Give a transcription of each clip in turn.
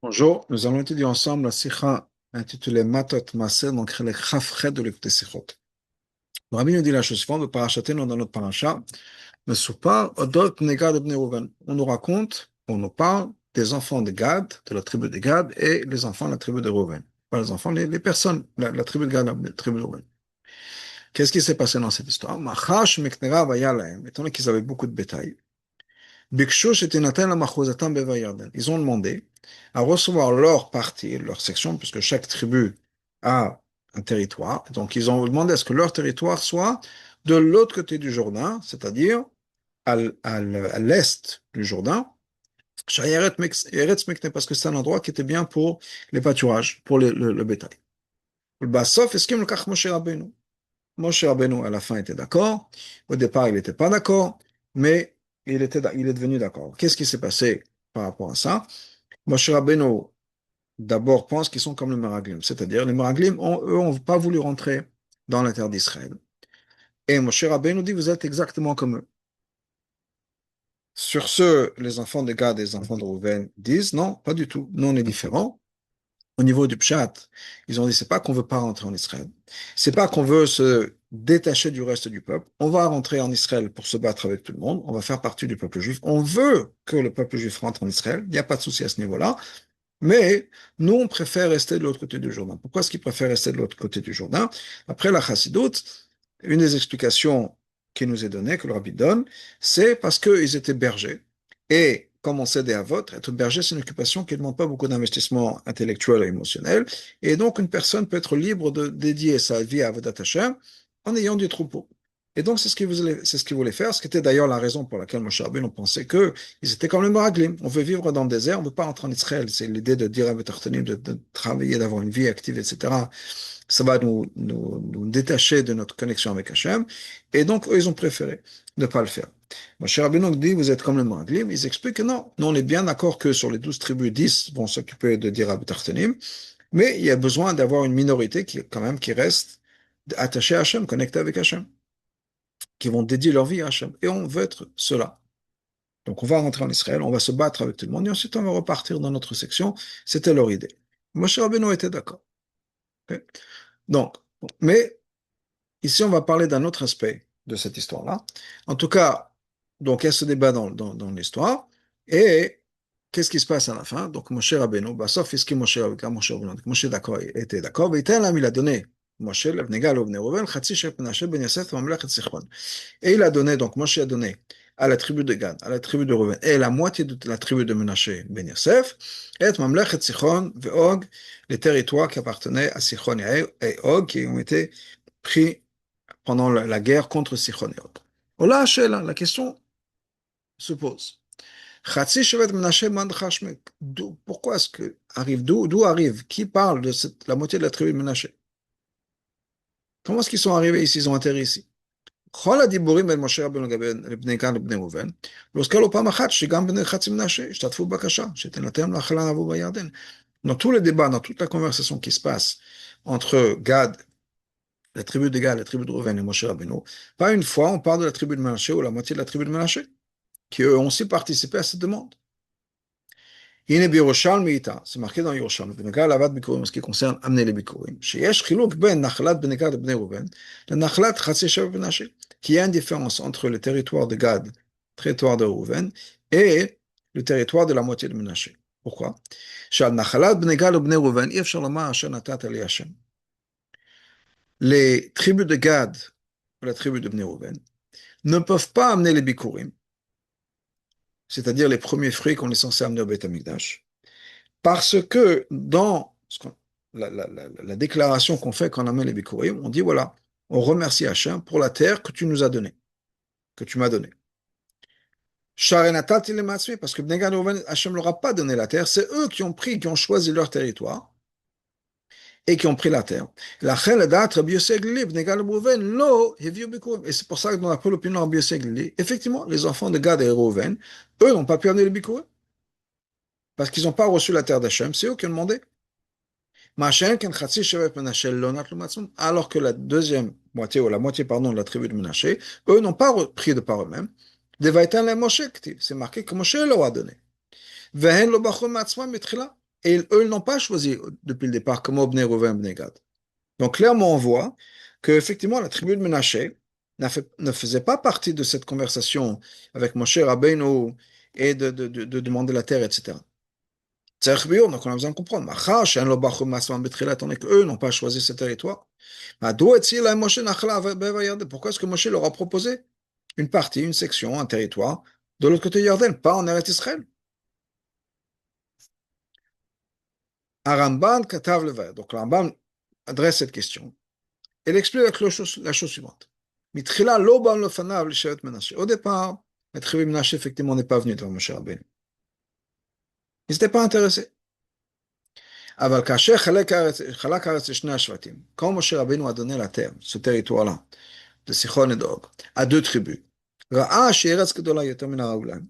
Bonjour, nous allons étudier ensemble la sikha intitulée Matot Maser, donc les Chafred de l'écouter Sikhot. Le Rabbi nous dit la chose suivante, de Parachatenu dans notre paracha, Mesupar Odot Negad Bnei Reuven. On nous raconte, on nous parle des enfants de Gad, de la tribu de Gad, et les enfants de la tribu de Reuven. Pas les enfants, les personnes, la tribu de Gad, la tribu de Reuven. Qu'est-ce qui s'est passé dans cette histoire? Machash Meknera Vayalaem, étant donné qu'ils avaient beaucoup de bétail. Ils ont demandé à recevoir leur partie, leur section, puisque chaque tribu a un territoire. Donc, ils ont demandé à ce que leur territoire soit de l'autre côté du Jourdain, c'est-à-dire à l'est du Jourdain, parce que c'est un endroit qui était bien pour les pâturages, pour le bétail. Moshe Rabbeinu, à la fin, était d'accord. Au départ, il n'était pas d'accord, mais il est devenu d'accord. Qu'est-ce qui s'est passé par rapport à ça? Moshe Rabbeinu, d'abord, pense qu'ils sont comme les Meraglim, c'est-à-dire les Meraglim, eux, n'ont pas voulu rentrer dans la terre d'Israël. Et Moshe Rabbeinu dit, vous êtes exactement comme eux. Sur ce, les enfants de Gad et les enfants de Rouven disent, non, pas du tout. Nous, on est différents. Au niveau du Pshat, ils ont dit, c'est pas qu'on veut pas rentrer en Israël. C'est pas qu'on veut se détacher du reste du peuple. On va rentrer en Israël pour se battre avec tout le monde. On va faire partie du peuple juif. On veut que le peuple juif rentre en Israël. Il n'y a pas de souci à ce niveau-là. Mais nous, on préfère rester de l'autre côté du Jourdain. Pourquoi est-ce qu'ils préfèrent rester de l'autre côté du Jourdain? Après la Chassidoute, une des explications qui nous est donnée, que le Rabbi donne, c'est parce qu'ils étaient bergers. Et comme on sait des Havot, être berger, c'est une occupation qui ne demande pas beaucoup d'investissement intellectuel et émotionnel. Et donc, une personne peut être libre de dédier sa vie à Avodat Hashem en ayant du troupeau. Et donc, c'est ce qu'ils voulaient faire, ce qui était d'ailleurs la raison pour laquelle Moshe Rabbeinu pensait qu'ils étaient comme les Meraglim. On veut vivre dans le désert, on ne veut pas rentrer en Israël. C'est l'idée de dire à Betartanim de travailler, d'avoir une vie active, etc. Ça va nous détacher de notre connexion avec Hachem. Et donc, eux, ils ont préféré ne pas le faire. Moshe Rabbeinu dit, vous êtes comme les Meraglim. Ils expliquent que non, nous, on est bien d'accord que sur les 12 tribus, 10 vont s'occuper de dire à Betartanim, mais il y a besoin d'avoir une minorité quand même, qui reste attachée à Hachem, connectée avec Hachem, qui vont dédier leur vie à Hachem. Et on veut être cela. Donc on va rentrer en Israël, on va se battre avec tout le monde, et ensuite on va repartir dans notre section. C'était leur idée. Moshe Rabbeinu était d'accord. Okay. Donc, mais ici on va parler d'un autre aspect de cette histoire-là. En tout cas, donc il y a ce débat dans l'histoire, et qu'est-ce qui se passe à la fin? Donc Moshe Rabbeinu, bah, sauf ce que Moshe d'accord, était d'accord, mais il a donné Moshe, l'Avnegal, l'Ovne Reuven, Chatzi Shep Menashe, Ben Yosef, Mamlechet Sichon. Et il a donné, donc Moshe a donné à la tribu de Gad, à la tribu de Reuven, et la moitié de la tribu de Menashe, Ben Yosef, et Mamlechet Sichon, Ve'og, les territoires qui appartenaient à Sichon et Og, qui ont été pris pendant la guerre contre Sichon et Og. Ola Hashela, la question se pose. Chatzi Shevet Menashe Man Chashmek. Pourquoi est-ce que arrive, d'où arrive, qui parle de la moitié de la tribu de Menashe? Comment est-ce qu'ils sont arrivés ici, ils ont atterri ici? כל הדיבורים בין משה רבנו לבני גד לבני ראובן, לא הוזכר פעם אחת שגם בני חצי מנשה השתתפו בבקשה, שתינתן להכלה נעבור בירדן. Dans tous les débats, dans toute la conversation qui se passe entre Gad, la tribu de Gad, la tribu de Reuven et Moshe Rabbeinu, pas une fois on parle de la tribu de Ménaché ou la moitié de la tribu de Ménaché, qui eux ont aussi participé à cette demande. הנה בירושלמי איתה, זה marqué dans ירושלמי, בנוגע להבאת ביקורים, ce qui concerne amener les ביקורים, שיש חילוק בין נחלת בני גד לבני ראובן, לנחלת חצי שבט מנשה, qu'il y a une différence entre le territoire de Gad, le territoire de Reuven, et le territoire de la moitié de Ménaché. Pourquoi? שעל נחלת בני גד ובני ראובן, אי אפשר לומר אשר נתת לי השם. Les tribus de Gad, la tribu de Bnei Reuven, ne peuvent pas amener les bikurim, c'est-à-dire les premiers fruits qu'on est censé amener au Beth Amikdash, parce que dans la déclaration qu'on fait quand on amène les Bikurim, on dit voilà, on remercie Hachem pour la terre que tu nous as donnée, que tu m'as donnée. Parce que Bnei Gad et Reuven, Hachem ne leur a pas donné la terre, c'est eux qui ont pris, qui ont choisi leur territoire et qui ont pris la terre. Et c'est pour ça que dans la l'opinion de Rabbi Yosef Glili, effectivement, les enfants de Gad et Reuven, eux n'ont pas pu amener les Bikurim parce qu'ils n'ont pas reçu la terre d'Hachem, c'est eux qui ont demandé. Alors que la deuxième moitié, ou la moitié, pardon, de la tribu de Ménaché, eux n'ont pas pris de par eux-mêmes. C'est marqué que Moshe leur a donné. Vehen lo bachor ma'atzmam betchila. Et eux, ils n'ont pas choisi depuis le départ comme Obné Reuven Bnei Gad. Donc clairement, on voit que effectivement la tribu de Ménaché ne faisait pas partie de cette conversation avec Moshe Rabbeinu et de demander la terre, etc. Tzarech biur, donc on a besoin de comprendre. Machar she'en lo bachor ma'atzmam betchila, étant donné qu'eux n'ont pas choisi ce territoire. Pourquoi est-ce que Moshe leur a proposé une partie, une section, un territoire de l'autre côté du Jordan, pas en Eretz Israël? Aramban Katav Levaï. Donc le Rambam adresse cette question. Elle explique la chose suivante. Mitchila lo ban lefanav l'shevet Menashe. Au départ, la tribu de Menashe, effectivement, n'est pas venue devant Moshe Rabbeinu. Ils n'étaient pas intéressés. Aval kasher chalak haaretz l'shnei hashvatim. Quand Moshe Rabbeinu a donné la terre, ce territoire-là, de Sichon et d'Og, à deux tribus, Ra'a she'eretz gedola yoter min ha'olam.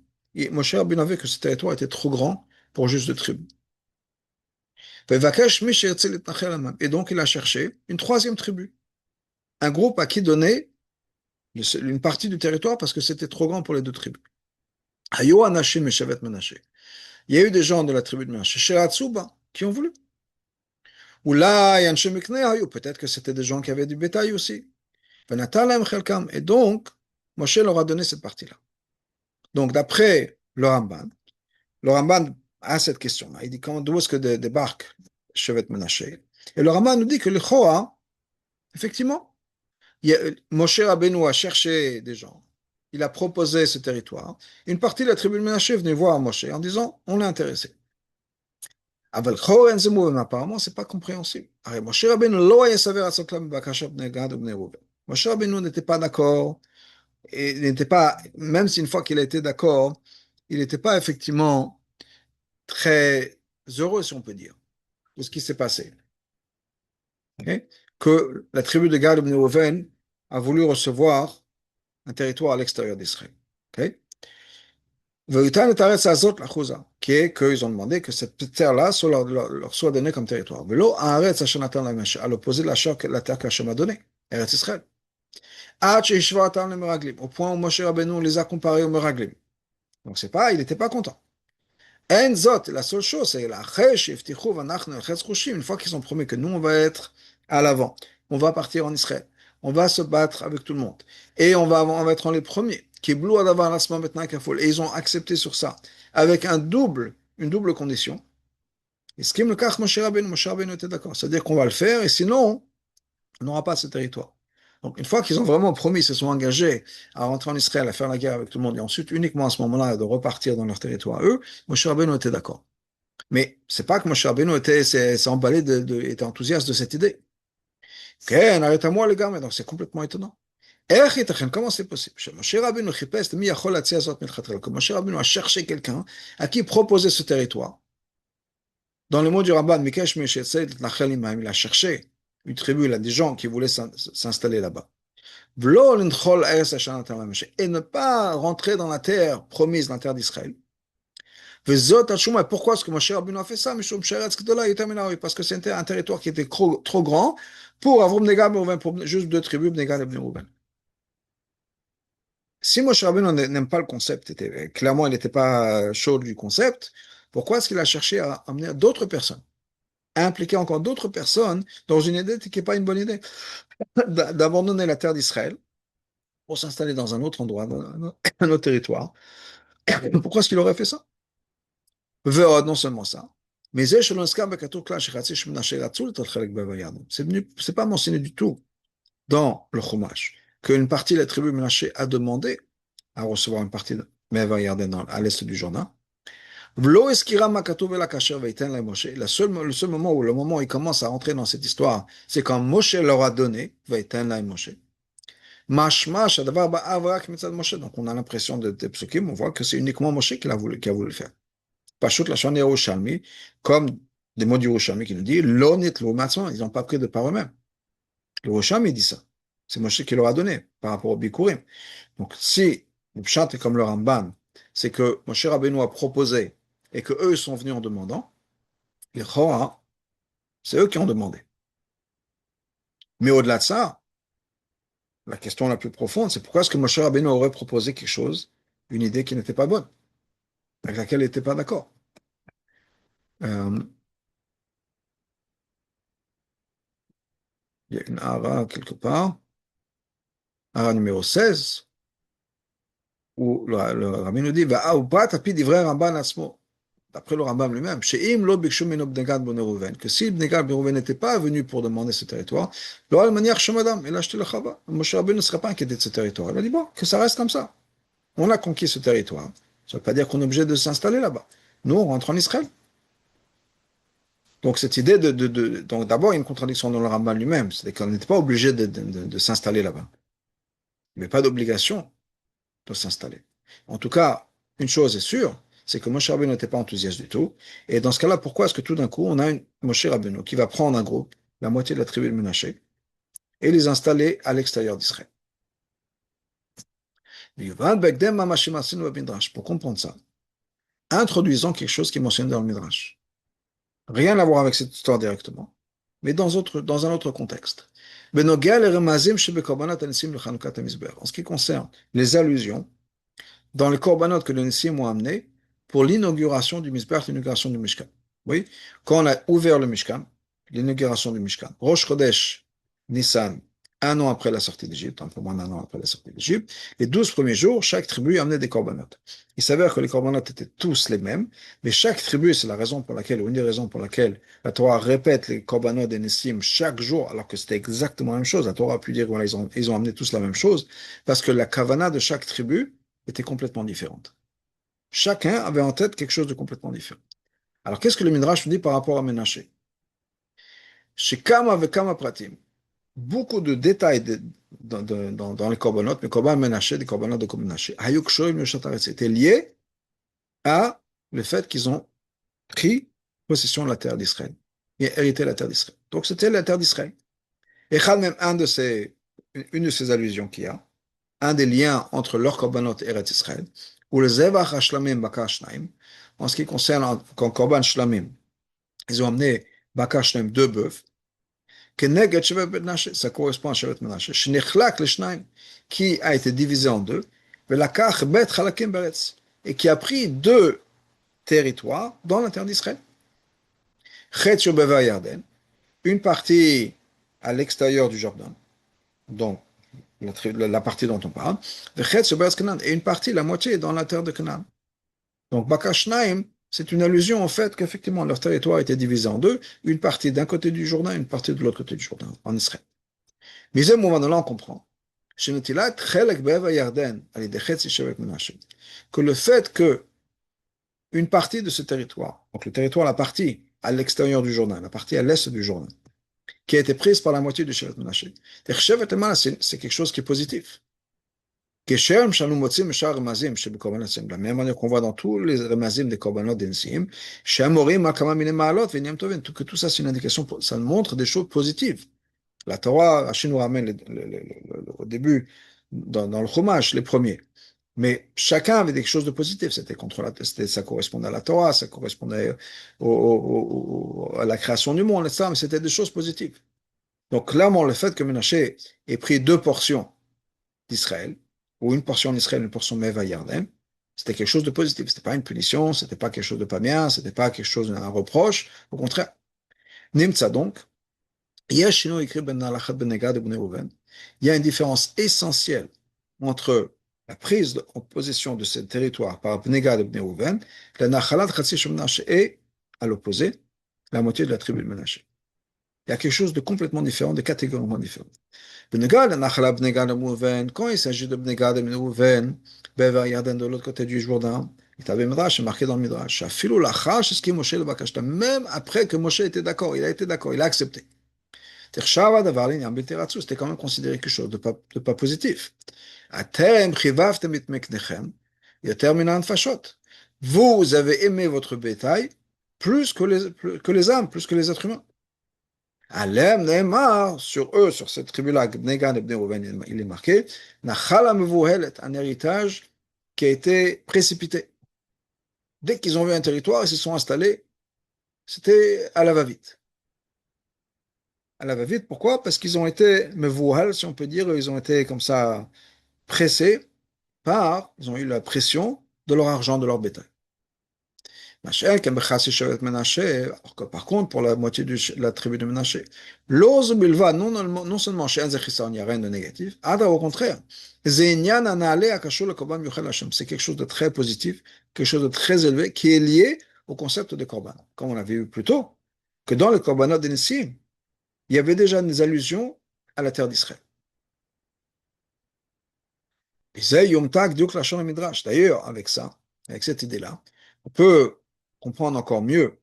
Moshe Rabbeinu a vu que ce territoire était trop grand pour juste deux tribus. Vevakesh mi she'yirtze litnachel amam. Et donc il a cherché une troisième tribu, un groupe à qui donner une partie du territoire parce que c'était trop grand pour les deux tribus. Hayo anashim meshevet Menashe. Il y a eu des gens de la tribu de Menashe, she'ratzuba, qui ont voulu. Ou là, yanshem miknei hayo. Peut-être que c'était des gens qui avaient du bétail aussi. Venatal lahem chelkam. Et donc, Moshe leur a donné cette partie-là. Donc, d'après le Ramban a cette question-là. Il dit d'où est-ce que débarque Shevet Menashe? Et le Ramban nous dit que le Choa, effectivement, Moshe Rabbeinu a cherché des gens. Il a proposé ce territoire. Une partie de la tribu de Menashe venait voir Moshe en disant on est intéressé. Aval Choa en Zemou, mais apparemment, c'est pas compréhensible. Moshe Rabbeinu lo haya saver atzoklam b'akashat bnei Gad ou bnei Reuven. Moshe Rabbeinu n'était pas d'accord. Et il n'était pas, même si une fois qu'il a été d'accord, il n'était pas effectivement très heureux, si on peut dire, de ce qui s'est passé. Okay? Que la tribu de Gad ibn Reuven a voulu recevoir un territoire à l'extérieur d'Israël. Okay? Qui est qu'ils ont demandé que cette terre-là leur soit donnée comme territoire. À l'opposé de la terre qu'Hachem a donnée, Eretz Israël. Au point où Moshe Rabbeinu les a comparés aux Meraglim. Donc c'est pas, il n'était pas content. En zot, la seule chose, c'est la une fois qu'ils ont promis que nous, on va être à l'avant, on va partir en Israël, on va se battre avec tout le monde, et on va être les premiers, qui et ils ont accepté sur ça, avec une double condition. Et ce qui me cache, Moshe Rabbeinu était d'accord, c'est-à-dire qu'on va le faire, et sinon, on n'aura pas ce territoire. Donc, une fois qu'ils ont vraiment promis, se sont engagés à rentrer en Israël, à faire la guerre avec tout le monde, et ensuite, uniquement à ce moment-là, de repartir dans leur territoire, eux, Moshe Rabbeinu était d'accord. Mais c'est pas que Moshe Rabbeinu s'est emballé, était enthousiaste de cette idée. Ok, arrête-moi les gars, mais donc c'est complètement étonnant. Comment c'est possible? Que Moshe Rabbeinu a cherché quelqu'un à qui proposer ce territoire. Dans le mot du Ramban, il a cherché une tribu, il a des gens qui voulaient s'installer là-bas. Et ne pas rentrer dans la terre promise, la terre d'Israël. Pourquoi est-ce que Moshe Rabbeinu a fait ça? Parce que c'était un territoire qui était trop grand pour Avrom Negad et Reuven, pour juste deux tribus, Negad et Reuven. Si Moshe Rabbeinu n'aime pas le concept, clairement il n'était pas chaud du concept, pourquoi est-ce qu'il a cherché à amener d'autres personnes, à impliquer encore d'autres personnes dans une idée qui n'est pas une bonne idée, d'abandonner la terre d'Israël pour s'installer dans un autre endroit, dans un autre territoire? Pourquoi est-ce qu'il aurait fait ça? Non seulement ça, mais c'est pas mentionné du tout dans le Chumash qu'une partie de la tribu Menaché a demandé à recevoir une partie de Me'ava Yarden à l'est du Jourdain. Le seul moment où il commence à rentrer dans cette histoire, c'est quand Moshe leur a donné, Moshe. Donc on a l'impression de Psukim, on voit que c'est uniquement Moshe qui a voulu le faire. Pashut Lashon Yerushalmi, comme des mots du Yerushalmi qui nous dit, Lo nitlu matzon, ils n'ont pas pris de par eux-mêmes. Le Yerushalmi dit ça. C'est Moshe qui leur a donné par rapport au Bikurim. Donc si le Pshat est comme le Ramban, c'est que Moshe Rabbeinu a proposé et que eux sont venus en demandant, les Chora, c'est eux qui ont demandé. Mais au-delà de ça, la question la plus profonde, c'est pourquoi est-ce que Moshe Rabbeinu aurait proposé quelque chose, une idée qui n'était pas bonne, avec laquelle il n'était pas d'accord. Euh, il y a une hara quelque part, hara numéro 16, où le Rabbi nous dit, Va tapi divrei Ramban asmo. D'après le Rambam lui-même, chez Im lo bikshu meno bnei bnei Reuven, que si Bnei Gad bnei Reuven n'était pas venu pour demander ce territoire, lo al maniach shemadam, il a acheté le Chava. Moshe Rabbeinu ne serait pas inquiété de ce territoire. Il a dit, bon, que ça reste comme ça. On a conquis ce territoire. Ça ne veut pas dire qu'on est obligé de s'installer là-bas. Nous, on rentre en Israël. Donc cette idée donc d'abord, il y a une contradiction dans le Rambam lui-même, c'est qu'on n'était pas obligé de s'installer là-bas. Il n'y avait pas d'obligation de s'installer. En tout cas, une chose est sûre, c'est que Moshe Rabbeinu n'était pas enthousiaste du tout. Et dans ce cas-là, pourquoi est-ce que tout d'un coup, on a une Moshe Rabbeinu qui va prendre un groupe, la moitié de la tribu de Ménaché, et les installer à l'extérieur d'Israël? Pour comprendre ça, introduisons quelque chose qui est mentionné dans le Midrash. Rien à voir avec cette histoire directement, mais dans un autre contexte. En ce qui concerne les allusions dans les korbanot que les Nissim ont amenés pour l'inauguration du Mizbeach, l'inauguration du Mishkan. Oui, quand on a ouvert le Mishkan, l'inauguration du Mishkan, Rosh Chodesh, Nissan, un an après la sortie d'Égypte, un peu moins d'un an après la sortie d'Égypte, les 12 premiers jours, chaque tribu amenait des korbanot. Il s'avère que les korbanot étaient tous les mêmes, mais chaque tribu, c'est la raison pour laquelle, ou une des raisons pour laquelle la Torah répète les korbanot des Nissim chaque jour, alors que c'était exactement la même chose. La Torah a pu dire, voilà, ils ont amené tous la même chose, parce que la kavana de chaque tribu était complètement différente. Chacun avait en tête quelque chose de complètement différent. Alors, qu'est-ce que le Midrash nous dit par rapport à Ménaché? Chez Kama avec Kama Pratim, beaucoup de détails dans les korbanot, mais korban Ménaché, des korbanot de Ménaché, Hayuk Shoim le Shataret, c'était lié à le fait qu'ils ont pris possession de la terre d'Israël et hérité la terre d'Israël. Donc, c'était la terre d'Israël. Et même une de ces allusions qu'il y a, un des liens entre leur korbanot et Eretz Israël, ou le Zevach Hashlamim Bakar Shnaim, en ce qui concerne quand Korban Shlamim, ils ont amené Bakar Shnaim 2 bœufs, Keneged Shevet Menashe, ça correspond à Shevet Menashe, Shnechlak le Shnaim, qui a été divisé en deux, Velakach Bet Chalakim Beretz, et qui a pris 2 territoires dans la terre d'Israël. Chet Shobeva Yarden, une partie à l'extérieur du Jordan, donc la partie dont on parle, et une partie, la moitié, dans la terre de Canaan. Donc, Bakashnaim, c'est une allusion au fait qu'effectivement leur territoire était divisé en deux, une partie d'un côté du Jourdain, une partie de l'autre côté du Jourdain, en Israël. Mais à un moment donné, on comprend que le fait que une partie de ce territoire, donc le territoire, la partie à l'extérieur du Jourdain, la partie à l'est du Jourdain, qui a été prise par la moitié du Shevet Menashe, c'est quelque chose qui est positif. De la même manière qu'on voit dans tous les remazim des korbanot d'Ensim, que tout ça c'est une indication, ça montre des choses positives. La Torah, Rachid nous ramène au début, dans le Chumash, les premiers. Mais chacun avait quelque chose de positif. Ça correspondait à la Torah, ça correspondait à la création du monde, etc. Mais c'était des choses positives. Donc clairement, le fait que Ménaché ait pris 2 portions d'Israël, ou une portion d'Israël, une portion Meva Yarden, c'était quelque chose de positif. C'était pas une punition, c'était pas quelque chose de pas bien, c'était pas quelque chose d'un reproche. Au contraire, Nimtza donc, il y a une différence essentielle entre la prise en possession de ce territoire par Bnei Gad et Bnei Reuven, la Nachalat Chatzi Shel Menashe et, à l'opposé, la moitié de la tribu de Menashe. Il y a quelque chose de complètement différent, de catégoriquement différent. Quand il s'agit de Bnei Gad et Bnei Reuven, Bever Yarden de l'autre côté du Jourdain, il avait Midrash, c'est marqué dans le Midrash, même après que Moshe était d'accord, il a été d'accord, il a accepté. C'était quand même considéré quelque chose de pas positif. Vous avez aimé votre bétail plus que les âmes, plus que les êtres humains. Alem Neymar, sur eux, sur cette tribu-là, Bnei Gad et Bnei Reuven, il est marqué, Nachala Mevuhelet, un héritage qui a été précipité. Dès qu'ils ont vu un territoire, ils se sont installés, c'était à la va-vite. À la va-vite, pourquoi? Parce qu'ils ont été Mevuhel, si on peut dire, ils ont été comme ça pressés ils ont eu la pression de leur argent, de leur bétail. Machem, qui Bechassi Shevet Menaché, alors que par contre, pour la moitié de la tribu de Menaché, l'ose bilva, non seulement chez Enzechissa, il n'y a rien de négatif, Adra, au contraire, Zénian Anale Akashur le Korban Yuchel Hashem, c'est quelque chose de très positif, quelque chose de très élevé, qui est lié au concept des Korban. Comme on l'avait vu plus tôt, que dans les Korbanot d'Enissim, il y avait déjà des allusions à la terre d'Israël. D'ailleurs, avec ça, avec cette idée-là, on peut comprendre encore mieux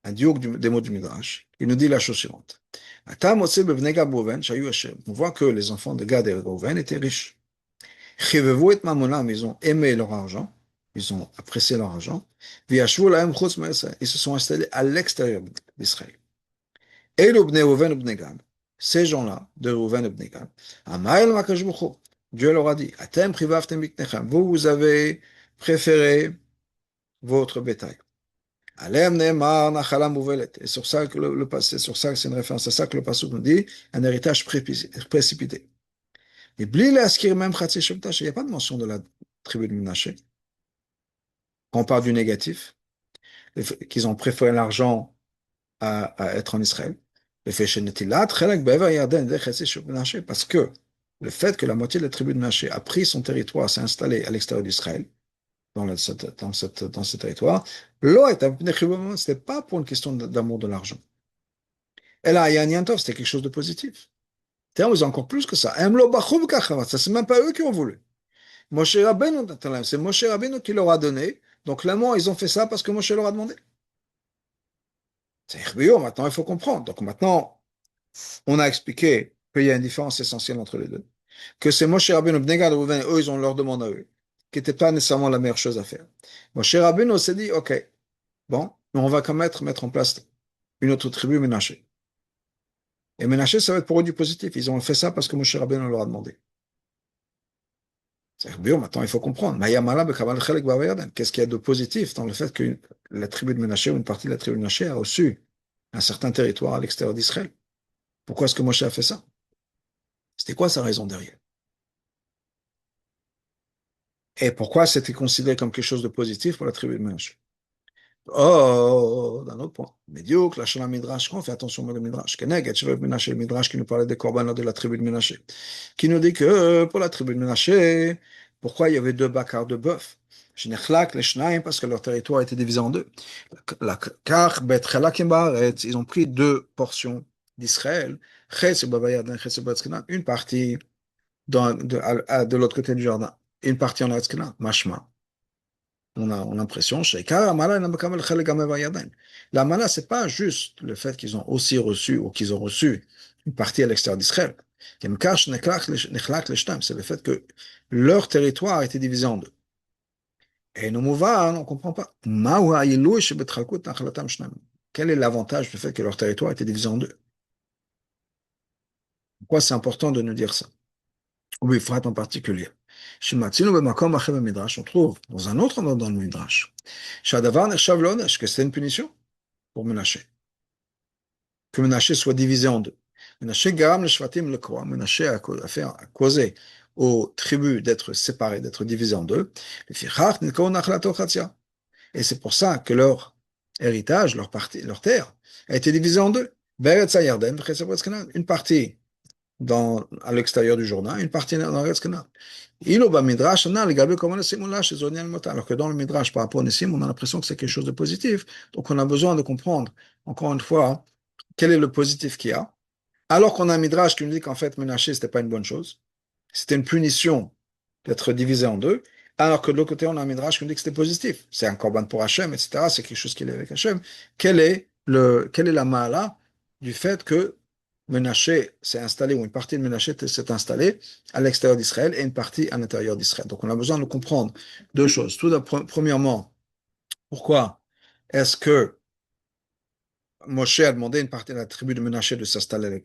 un diouk des mots du Midrash. Il nous dit la chose suivante. On voit que les enfants de Gad et Reuven étaient riches. Ils ont aimé leur argent, ils ont apprécié leur argent. Ils se sont installés à l'extérieur d'Israël. Et ces gens-là, de Reuven et Bnei Gad, Dieu leur a dit, vous avez préféré votre bétail. Et sur ça que c'est sur ça que c'est une référence à ça que le passage nous dit, un héritage précipité. Et il n'y a pas de mention de la tribu de Ménaché. Quand on parle du négatif, qu'ils ont préféré l'argent à être en Israël. Parce que le fait que la moitié de la tribu de Ménaché a pris son territoire, s'est installé à l'extérieur d'Israël, dans ce territoire, ce n'était pas pour une question d'amour de l'argent. Et là, il y a un Yantov, c'était quelque chose de positif. Ils ont encore plus que ça. Ça, c'est même pas eux qui ont voulu. Moshe Rabbeinu, c'est Moshe Rabbeinu qui leur a donné. Donc, clairement, ils ont fait ça parce que Moshe leur a demandé. C'est RBO, maintenant, il faut comprendre. Donc, maintenant, on a expliqué qu'il y a une différence essentielle entre les deux. Que c'est Moshe Rabbeinu, Bnei Gad, Reuven, eux, ils ont leur demande à eux, qui n'était pas nécessairement la meilleure chose à faire. Moshe Rabbeinu s'est dit, OK, bon, mais on va quand même mettre en place une autre tribu, Ménaché. Et Ménaché, ça va être pour eux du positif. Ils ont fait ça parce que Moshe Rabbeinu leur a demandé. C'est bien, maintenant il faut comprendre. Qu'est-ce qu'il y a de positif dans le fait que la tribu de Ménaché ou une partie de la tribu de Ménaché a reçu un certain territoire à l'extérieur d'Israël? Pourquoi est-ce que Moshe a fait ça? C'était quoi sa raison derrière? Et pourquoi c'était considéré comme quelque chose de positif pour la tribu de Ménaché? Oh, d'un autre point. Médiocre, la Shana Midrash, on fait attention au Midrash. Keneged, Shevet Ménaché, le Midrash qui nous parlait des korbanot de la tribu de Ménaché. Qui nous dit que pour la tribu de Ménaché, pourquoi il y avait deux bakars de bœuf? Shnechlak, les Shnaim, parce que leur territoire était divisé en deux. Car, Bet Chelakim Baaretz, ils ont pris deux portions d'Israël. Ches et Babayadin, Ches et Batzkina, une partie de l'autre côté du jardin, une partie en Eretzkina, Mashma. On a l'impression, la mana, c'est pas juste le fait qu'ils ont aussi reçu ou qu'ils ont reçu une partie à l'extérieur d'Israël. C'est le fait que leur territoire a été divisé en deux. Et nous, on ne comprend pas. Quel est l'avantage du fait que leur territoire a été divisé en deux? Pourquoi c'est important de nous dire ça? Oui, Frat en particulier. On trouve dans un autre endroit dans le Midrash que c'est une punition pour Menaché. Que Menaché soit divisé en deux. Menaché garam le shvatim le quoi. Menaché a causé aux tribus d'être séparées, d'être divisées en deux. Et c'est pour ça que leur héritage, leur partie, leur terre, a été divisée en deux. Une partie à l'extérieur du Jourdain, une partie dans le Canaan. Alors que dans le Midrash, par rapport à Nessim, on a l'impression que c'est quelque chose de positif. Donc on a besoin de comprendre, encore une fois, quel est le positif qu'il y a. Alors qu'on a un Midrash qui nous dit qu'en fait, Ménaché, ce n'était pas une bonne chose. C'était une punition d'être divisé en deux. Alors que de l'autre côté, on a un Midrash qui nous dit que c'était positif. C'est un korban pour Hachem, etc. C'est quelque chose qui est avec Hachem. Quelle est la ma'ala du fait que Ménaché s'est installé, ou une partie de Ménaché s'est installée à l'extérieur d'Israël et une partie à l'intérieur d'Israël. Donc on a besoin de comprendre deux choses. Tout d'abord, premièrement, pourquoi est-ce que Moshe a demandé à une partie de la tribu de Ménaché de s'installer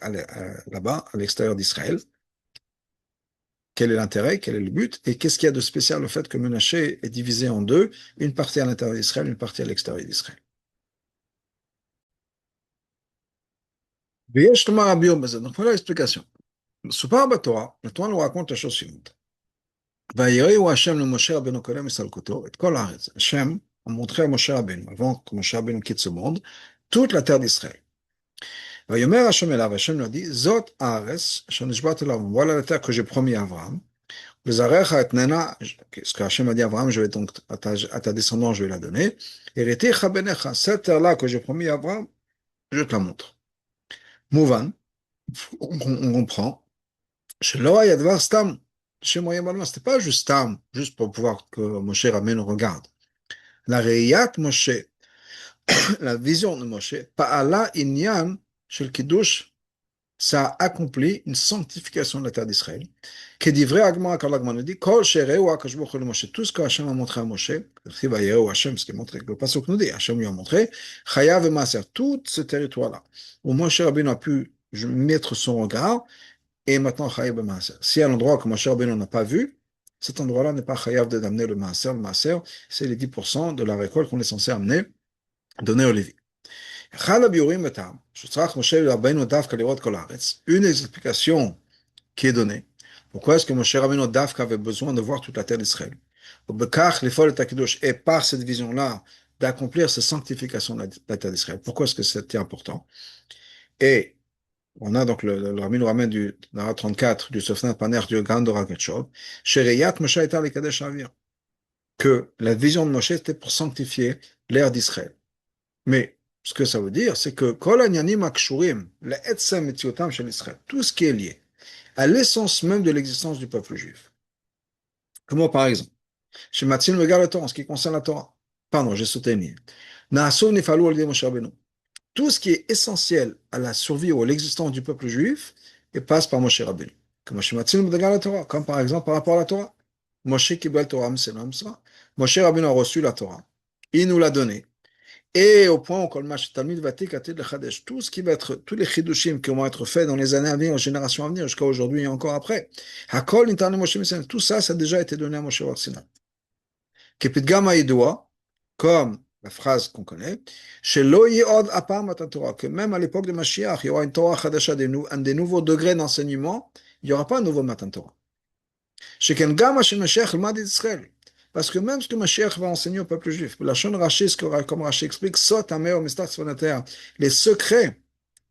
là-bas, à l'extérieur d'Israël? Quel est l'intérêt? Quel est le but? Et qu'est-ce qu'il y a de spécial le fait que Ménaché est divisé en deux, une partie à l'intérieur d'Israël, une partie à l'extérieur d'Israël? Donc voilà l'explication. Soupar Torah, la Torah nous raconte la chose suivante. Hachem, montré à Moshe Rabbeinu, avant que Moshe Rabbeinu quitte ce monde, toute la terre d'Israël. Vayomer Hashem elav, Hashem lui a dit, Zot haaretz asher nishba'ti lavam. Voilà la terre que j'ai promis à Abraham. V'zarecha etnena, ce que Hashem a dit à Abraham, je vais donc à ta descendance, je vais la donner. Hériticha benecha, cette terre-là que j'ai promis à Abraham, je te la montre. Mouvan, on comprend. Chez Loa Yadvar Stam, chez Moyen Balma, c'était pas juste Stam, juste pour pouvoir que Moshe Rabbeinu regarde. La Reiyat Moshe, la vision de Moshe, Pa'ala Inyan shel Kiddush, ça a accompli une sanctification de la terre d'Israël. Qui dit vrai Agma, quand l'Agma nous dit, Kol Shereu Akash Baruch Hu le Moshe, tout ce que Hachem a montré à Moshe, Hachem, ce qui est montré, le Pasuk nous dit, Hachem lui a montré, Chayav et Maaser, tout ce territoire-là, où Moshe Rabbeinu a pu mettre son regard, et maintenant Chayav et Maaser. Si à l'endroit que Moshe Rabbeinu n'a pas vu, cet endroit-là n'est pas Chayav de d'amener le Maaser. Le Maaser, c'est les 10% de la récolte qu'on est censé amener, donner au Lévi. Une explication qui est donnée. Pourquoi est-ce que Moshe Rabbeinu Dafka avait besoin de voir toute la terre d'Israël? Et par cette vision-là, d'accomplir cette sanctification de la terre d'Israël. Pourquoi est-ce que c'était important? Et on a donc le Rabbi nous ramène du Nara 34 du Sofna Paner du Gan de Ragatchov, Shereyat Moshe Etar le Kadesh Avir, que la vision de Moshe était pour sanctifier l'ère d'Israël. Mais ce que ça veut dire, c'est que Kol Anyanim Akshurim, la Etzem Etiotam chez l'Israël, tout ce qui est lié à l'essence même de l'existence du peuple juif. Comment par exemple, chez Matzin regarde la Torah, en ce qui concerne la Torah. Pardon, j'ai sauté une ligne. Naasou Nifalou al Moshe Rabbeinu. Tout ce qui est essentiel à la survie ou à l'existence du peuple juif et passe par Moshe Rabbeinu. Comme par exemple par rapport à la Torah. Moshe Kibel Torah Moshe Rabbeinu a reçu la Torah. Il nous l'a donnée. Et au point où tout ce qui va être, tous les chidushim qui vont être faits dans les années à venir, aux générations à venir, jusqu'à aujourd'hui et encore après, tout ça, ça a déjà été donné à Moshe Rabbeinu. Comme la phrase qu'on connaît, que même à l'époque de Mashiach, il y aura une Torah Chadasha, des nouveaux degrés d'enseignement, il n'y aura pas un nouveau Matan Torah. Parce que même ce que Mashiach va enseigner au peuple juif, la Shon Rashi, comme Rashi explique, les secrets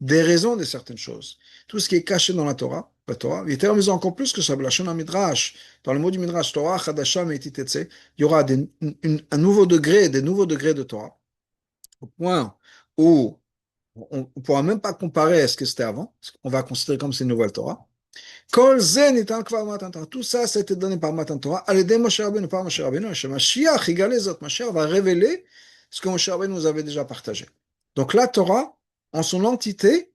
des raisons de certaines choses, tout ce qui est caché dans la Torah, il est terminé encore plus que ça, la Shon Midrash, dans le mot du Midrash, Torah, Chadasha, Meititetse, il y aura un nouveau degré, des nouveaux degrés de Torah, au point où on ne pourra même pas comparer à ce que c'était avant, on va considérer comme c'est une nouvelle Torah. Tout ça, ça a été donné par Matan Torah, par Moshe Rabbeinu. Mashiach va révéler ce que Moshe Rabbeinu nous avait déjà partagé. Donc la Torah, en son entité,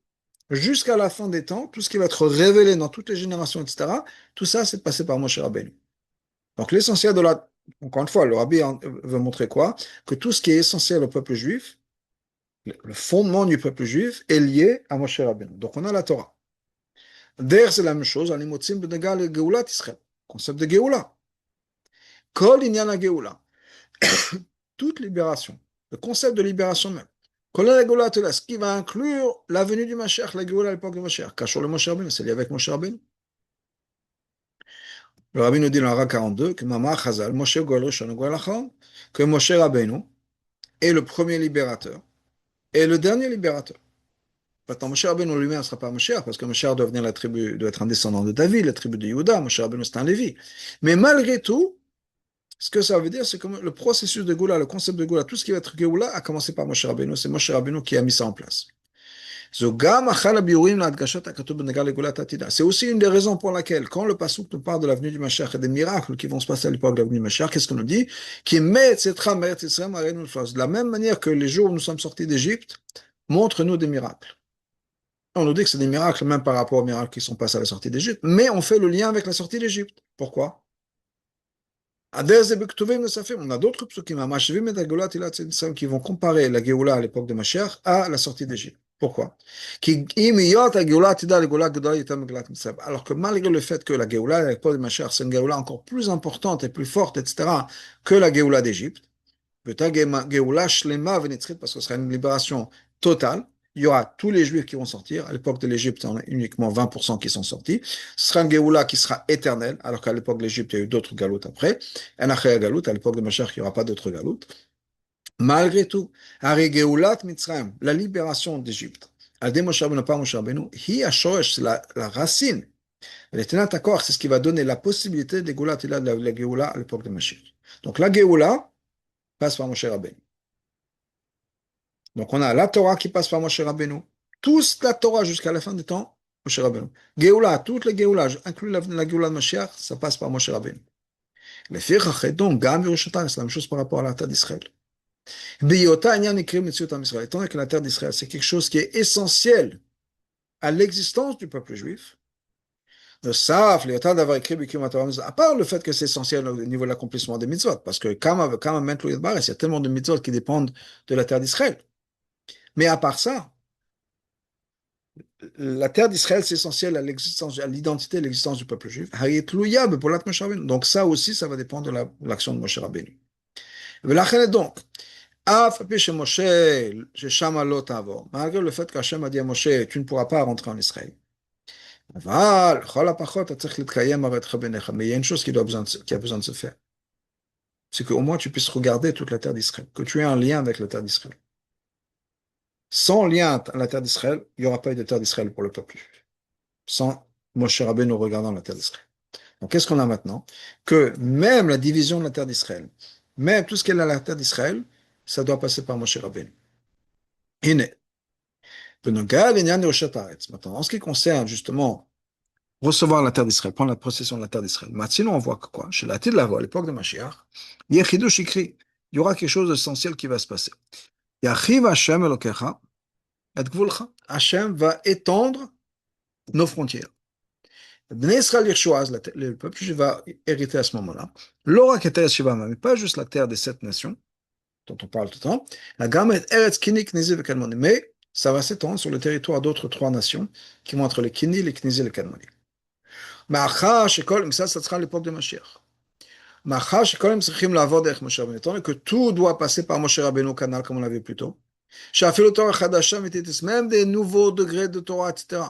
jusqu'à la fin des temps, tout ce qui va être révélé dans toutes les générations, etc., tout ça, c'est passé par Moshe Rabbeinu. Donc l'essentiel de la... Encore une fois, le Rabbi veut montrer quoi? Que tout ce qui est essentiel au peuple juif, le fondement du peuple juif, est lié à Moshe Rabbeinu. Donc on a la Torah. D'ailleurs, c'est la même chose, on imotsim benegal le Geulat Israël, concept de Geoula. Kol inyan la Geoula, toute libération, le concept de libération même. Kol la Geoula Tela, ce qui va inclure la venue du Mashiach, la Geoula à l'époque du Mashiach. Kachor le Moshe Rabbeinu, c'est lié avec Moshe Rabbeinu. Le Rabbi nous dit dans la Ra 42 que Mama Chazal, Moshe Goel Rishon Goel Achon, que Moshe Rabbeinu est le premier libérateur et le dernier libérateur. Maintenant, Moshe Rabbeinu lui-même ne sera pas Moshe, parce que Moshe doit venir la tribu, doit être un descendant de David, la tribu de Yehuda. Moshe Rabbeinu c'est un Lévi. Mais malgré tout, ce que ça veut dire, c'est que le processus de Géoula, le concept de Géoula, tout ce qui va être Géoula a commencé par Moshe Rabbeinu. C'est Moshe Rabbeinu qui a mis ça en place. C'est aussi une des raisons pour laquelle, quand le Passouk nous parle de l'avenue du Mashiach et des miracles qui vont se passer à l'époque de l'avenue du Mashiach, qu'est-ce qu'on nous dit? De la même manière que les jours où nous sommes sortis d'Égypte, montre-nous des miracles. On nous dit que c'est des miracles, même par rapport aux miracles qui sont passés à la sortie d'Égypte, mais on fait le lien avec la sortie d'Égypte. Pourquoi? On a d'autres qui vont comparer la Géoula à l'époque de Mashiach à la sortie d'Égypte. Pourquoi? Alors que malgré le fait que la Géoula à l'époque de Mashiach, c'est une Géoula encore plus importante et plus forte, etc., que la Géoula d'Égypte, parce que ce sera une libération totale. Il y aura tous les Juifs qui vont sortir. À l'époque de l'Égypte, on a uniquement 20% qui sont sortis. Ce sera une Géoula qui sera éternelle, alors qu'à l'époque de l'Égypte, il y a eu d'autres galoutes après. Un après galoute, à l'époque de Mashiach, il n'y aura pas d'autres galoutes. Malgré tout, Hari Geulat Mitzrayim, la libération d'Égypte, Al-Dé Moshe Rabbeinu, par Moshe Rabbeinu, Hi HaShoresh, c'est la racine. Les Ténat Akor, c'est ce qui va donner la possibilité de Geulat, et là, de la Geoula à l'époque de Mashiach. Donc la Geoula passe par Moshe Rabbeinu. Donc on a la Torah qui passe par Moshe Rabbeinu, toute la Torah jusqu'à la fin des temps, Moshe Rabbeinu. Geoula, toutes les Geoula, inclus la Geoula de Mashiach, ça passe par Moshe Rabbeinu. Les Fichach, donc, Gam Yerushalayim, c'est la même chose par rapport à la terre d'Israël. Biyota Inyan Ikrim Metziut Am Israël. Étant donné que la terre d'Israël, c'est quelque chose qui est essentiel à l'existence du peuple juif, le Saf, à part le fait que c'est essentiel au niveau de l'accomplissement des mitzvot, parce que il y a tellement de mitzvot qui dépendent de la terre d'Israël. Mais à part ça, la terre d'Israël, c'est essentiel à l'existence, à l'identité et l'existence du peuple juif. Donc ça aussi, ça va dépendre de l'action de Moshe Rabbeinu. Donc, malgré le fait qu'Hachem a dit à Moshe, tu ne pourras pas rentrer en Israël. Mais il y a une chose qui a besoin de se faire. C'est qu'au moins tu puisses regarder toute la terre d'Israël, que tu aies un lien avec la terre d'Israël. Sans lien à la terre d'Israël, il n'y aura pas eu de terre d'Israël pour le peuple juif. Sans Moshe Rabbeinu regardant la terre d'Israël. Donc qu'est-ce qu'on a maintenant? Que même la division de la terre d'Israël, même tout ce qui est à la terre d'Israël, ça doit passer par Moshe Rabbeinu. Maintenant, en ce qui concerne justement recevoir la terre d'Israël, prendre la possession de la terre d'Israël, maintenant on voit que quoi? Chez la Tid Lavo, à l'époque de Mashiach, il y aura quelque chose d'essentiel qui va se passer. Yachiv Hashem Elokecha et Gvulcha. Hashem va étendre nos frontières. Bnei Israël Yeshuaz, le peuple juif va hériter à ce moment-là. L'Ora Keter Shivama, mais pas juste la terre des 7 nations, dont on parle tout le temps, la Gamet Eretz Kini, Knizi et Kalmoni, mais ça va s'étendre sur le territoire d'autres 3 nations qui vont être les Kini, les Knizi et les Kalmoni. Mais ça sera l'époque de Mashiach. Que tout doit passer par Moshe Rabbeinu canal, comme on l'avait plus tôt. Même des nouveaux degrés de Torah, etc.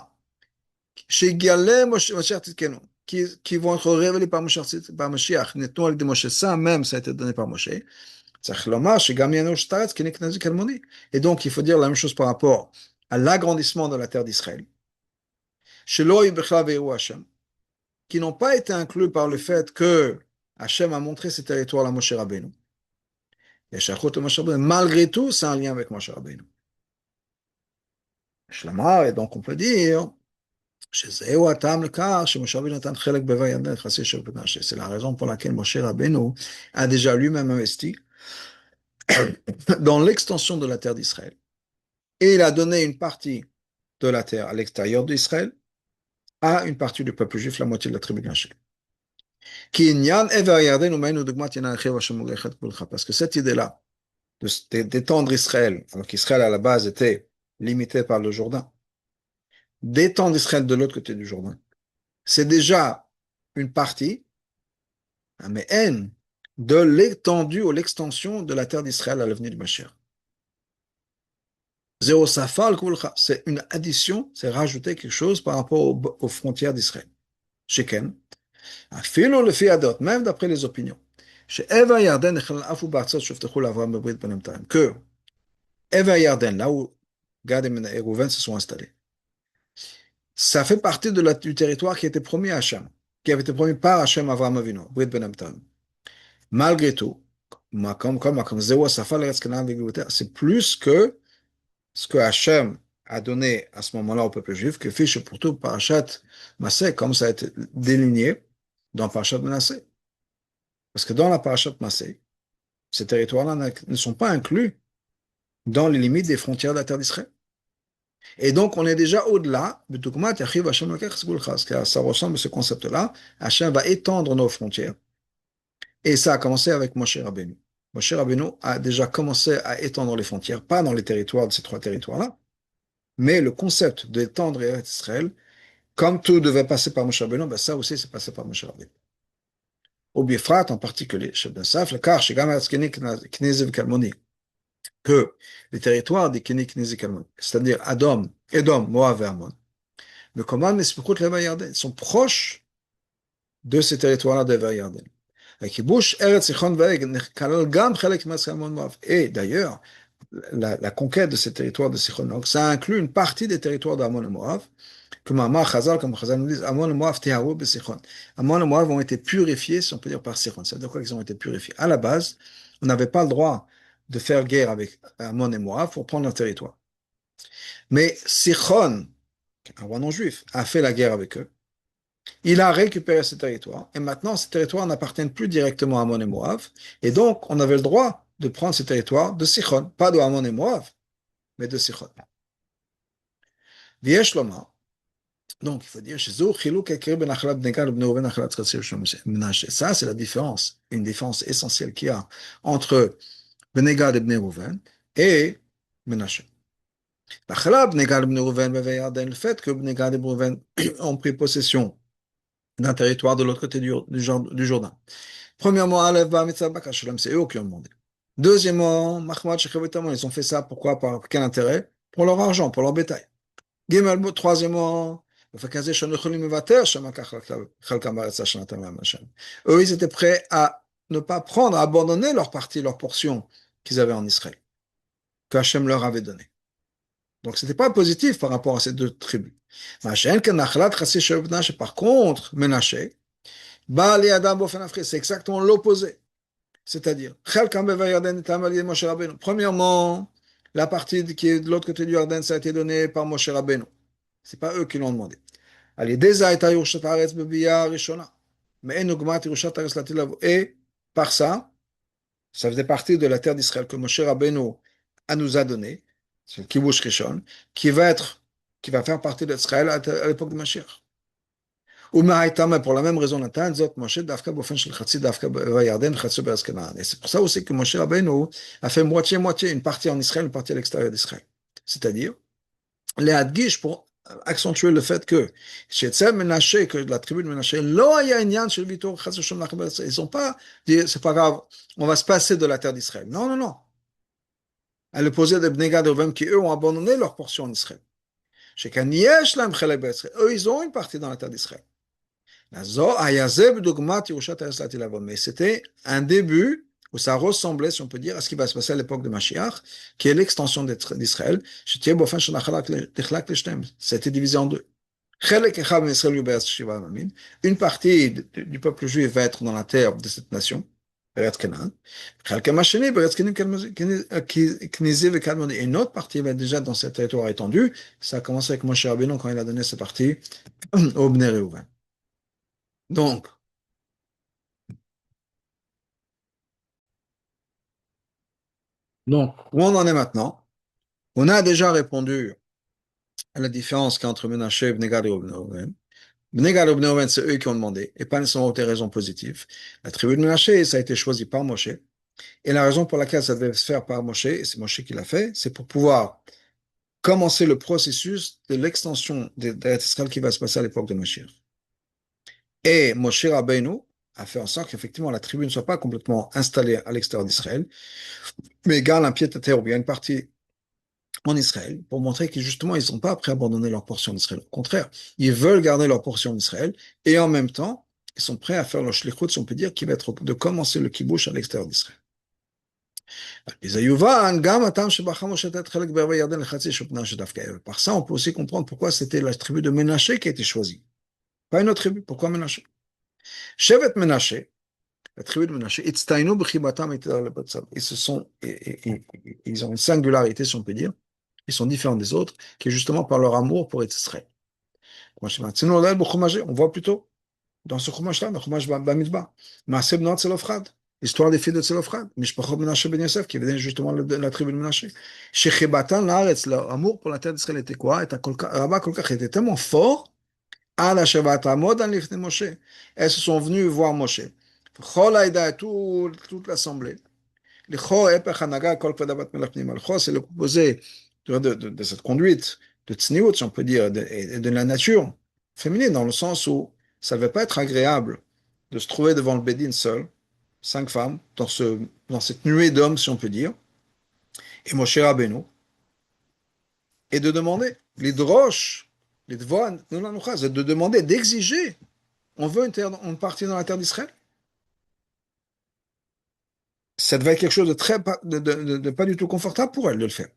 Qui vont être révélés par Mashiach. Ça même, ça a été donné par Moshe. Et donc, il faut dire la même chose par rapport à l'agrandissement de la terre d'Israël. Qui n'ont pas été inclus par le fait que Hachem a montré ces territoires à Moshe Rabbeinu. Malgré tout, c'est un lien avec Moshe Rabbeinu. Et donc on peut dire, c'est la raison pour laquelle Moshe Rabbeinu a déjà lui-même investi dans l'extension de la terre d'Israël. Et il a donné une partie de la terre à l'extérieur d'Israël à une partie du peuple juif, la moitié de la tribu de Gachel. Parce que cette idée-là, d'étendre Israël, alors qu'Israël à la base était limité par le Jourdain, d'étendre Israël de l'autre côté du Jourdain, c'est déjà une partie, mais haine, de l'étendue ou l'extension de la terre d'Israël à l'avenir du Mashiach. Zéro safal kulcha, c'est une addition, c'est rajouter quelque chose par rapport aux frontières d'Israël. Sheken, afilo le fiadot, même d'après les opinions. Que Eva et Yarden, là où Gad et Reuven se sont installés, ça fait partie du territoire qui était promis à Hachem, qui avait été promis par Hachem Avraham Avinu, Brit Ben Amtam. Malgré tout, c'est plus que ce que Hachem a donné à ce moment-là au peuple juif, que fiche pour tout Parashat Massé, comme ça a été déligné dans Parashat Manassé. Parce que dans la Parashat Massé, ces territoires-là ne sont pas inclus dans les limites des frontières de la terre d'Israël. Et donc, on est déjà au-delà, car ça ressemble à ce concept-là. Hachem va étendre nos frontières. Et ça a commencé avec Moshe Rabbeinu. Moshe Rabbeinu a déjà commencé à étendre les frontières, pas dans les territoires de ces 3 territoires-là, mais le concept d'étendre Israël, comme tout devait passer par Moshe Rabbeinu, ben ça aussi c'est passé par Moshe Rabbeinu. Au Bifrat en particulier, que les territoires des Keni, Knezi, Kalmoni, c'est-à-dire Edom, Moab et Ammon, mais comment ils sont proches de ces territoires-là de Yarden. Et d'ailleurs, la conquête de ces territoires de Sichon, donc ça inclut une partie des territoires d'Amon et Moab, comme Chazal nous dit, Amon et Moab teharu b'Sichon. Amon et Moab ont été purifiés, si on peut dire, par Sichon. Ça veut dire quoi qu'ils ont été purifiés? À la base, on n'avait pas le droit de faire guerre avec Amon et Moab pour prendre leur territoire. Mais Sichon, un roi non juif, a fait la guerre avec eux. Il a récupéré ce territoire et maintenant ces territoires n'appartiennent plus directement à Ammon et Moab et donc on avait le droit de prendre ces territoires de Sichon, pas de Ammon et Moab, mais de Sichon. V'yesh lomar, donc il faut dire ça c'est la différence, une différence essentielle qu'il y a entre Bnei Gad et Bnei Reuven et Menashe. Le fait que Bnei Gad et Bnei Reuven ont pris possession d'un territoire de l'autre côté du Jourdain. Premièrement, c'est eux qui ont demandé. Deuxièmement, ils ont fait ça, pourquoi? Par quel intérêt? Pour leur argent, pour leur bétail. Troisièmement, eux, ils étaient prêts à ne pas prendre, à abandonner leur partie, leur portion qu'ils avaient en Israël, que Hachem leur avait donné. Donc, ce n'était pas positif par rapport à ces deux tribus. Par contre, Ménaché, c'est exactement l'opposé. C'est-à-dire, premièrement, la partie qui est de l'autre côté du Jordan, ça a été donné par Moshe Rabbeinu. Ce n'est pas eux qui l'ont demandé. Et par ça, ça faisait partie de la terre d'Israël que Moshe Rabbeinu nous a donné, c'est le Kibush Rishon, qui va faire partie d'Israël à l'époque de Mashiach. Pour la même raison, et c'est pour ça aussi que Moshe Rabbeinu a fait moitié-moitié, une partie en Israël, une partie à l'extérieur d'Israël. C'est-à-dire, les Hadgish pour accentuer le fait que chez Menaché, que la tribu de Menaché, ils sont pas dit, c'est pas grave, on va se passer de la terre d'Israël. Non, non, non. À l'opposé des Bnei Gad qui, eux, ont abandonné leur portion en Israël. Eux, ils ont une partie dans la terre d'Israël. Mais c'était un début où ça ressemblait, si on peut dire, à ce qui va se passer à l'époque de Mashiach, qui est l'extension d'Israël. C'était divisé en deux. Une partie du peuple juif va être dans la terre de cette nation, et une autre partie va être déjà dans ce territoire étendu. Ça a commencé avec Moshe Rabbeinu quand il a donné sa partie au Bnei Reuven. Donc, où on en est maintenant? On a déjà répondu à la différence qu'il y a entre Ménaché, Bnei Gad et Bnei Reuven. Bnei Gad et Bnei Reuven, c'est eux qui ont demandé, et pas nécessairement pour des raisons positives. La tribu de Ménaché, ça a été choisi par Moshe. Et la raison pour laquelle ça devait se faire par Moshe, et c'est Moshe qui l'a fait, c'est pour pouvoir commencer le processus de l'extension d'Israël qui va se passer à l'époque de Mashiach. Et Moshe Rabbeinu a fait en sorte qu'effectivement la tribu ne soit pas complètement installée à l'extérieur d'Israël, mais garde un pied à terre ou bien une partie en Israël pour montrer que justement ils ne sont pas prêts à abandonner leur portion d'Israël. Au contraire, ils veulent garder leur portion d'Israël et en même temps, ils sont prêts à faire leur shlichut, si on peut dire, qui va être de commencer le kibbouch à l'extérieur d'Israël. Par ça, on peut aussi comprendre pourquoi c'était la tribu de Ménaché qui a été choisie. Pas une autre tribu. Pourquoi Ménaché? Shevet Ménaché, la tribu de Ménaché, ils ont une singularité, si on peut dire. Ils sont différents des autres, qui est justement par leur amour pour Israël. On voit plutôt dans ce chumash-là, dans le chumash Bamidbar, Maaseh Bnot Zelofrad, l'histoire des filles de Zelofrad, Mishpachot Menashe Ben Yosef, qui venait justement de la tribu de Menashe. Shechibatan Laaretz, leur amour pour la terre d'Israël était quoi? Rabba Kolkach était tellement fort, à la Shabbat Amod en Lifnei Moshe. Elles se sont venues voir Moshe. Chol Haïda, toute l'assemblée. Le Chol Epech Hanaga Kol Pedavat Melech Pnima. Le Chol, c'est le composé de cette conduite, de Tzniut, si on peut dire, et de la nature féminine, dans le sens où ça ne devait pas être agréable de se trouver devant le Bédine seul, 5 femmes, dans cette nuée d'hommes, si on peut dire, et Moshe Rabbeinu, et de demander, les droches, les dvoines, de demander, d'exiger, on veut une partie dans la terre d'Israël. Ça devait être quelque chose de très de pas du tout confortable pour elle de le faire.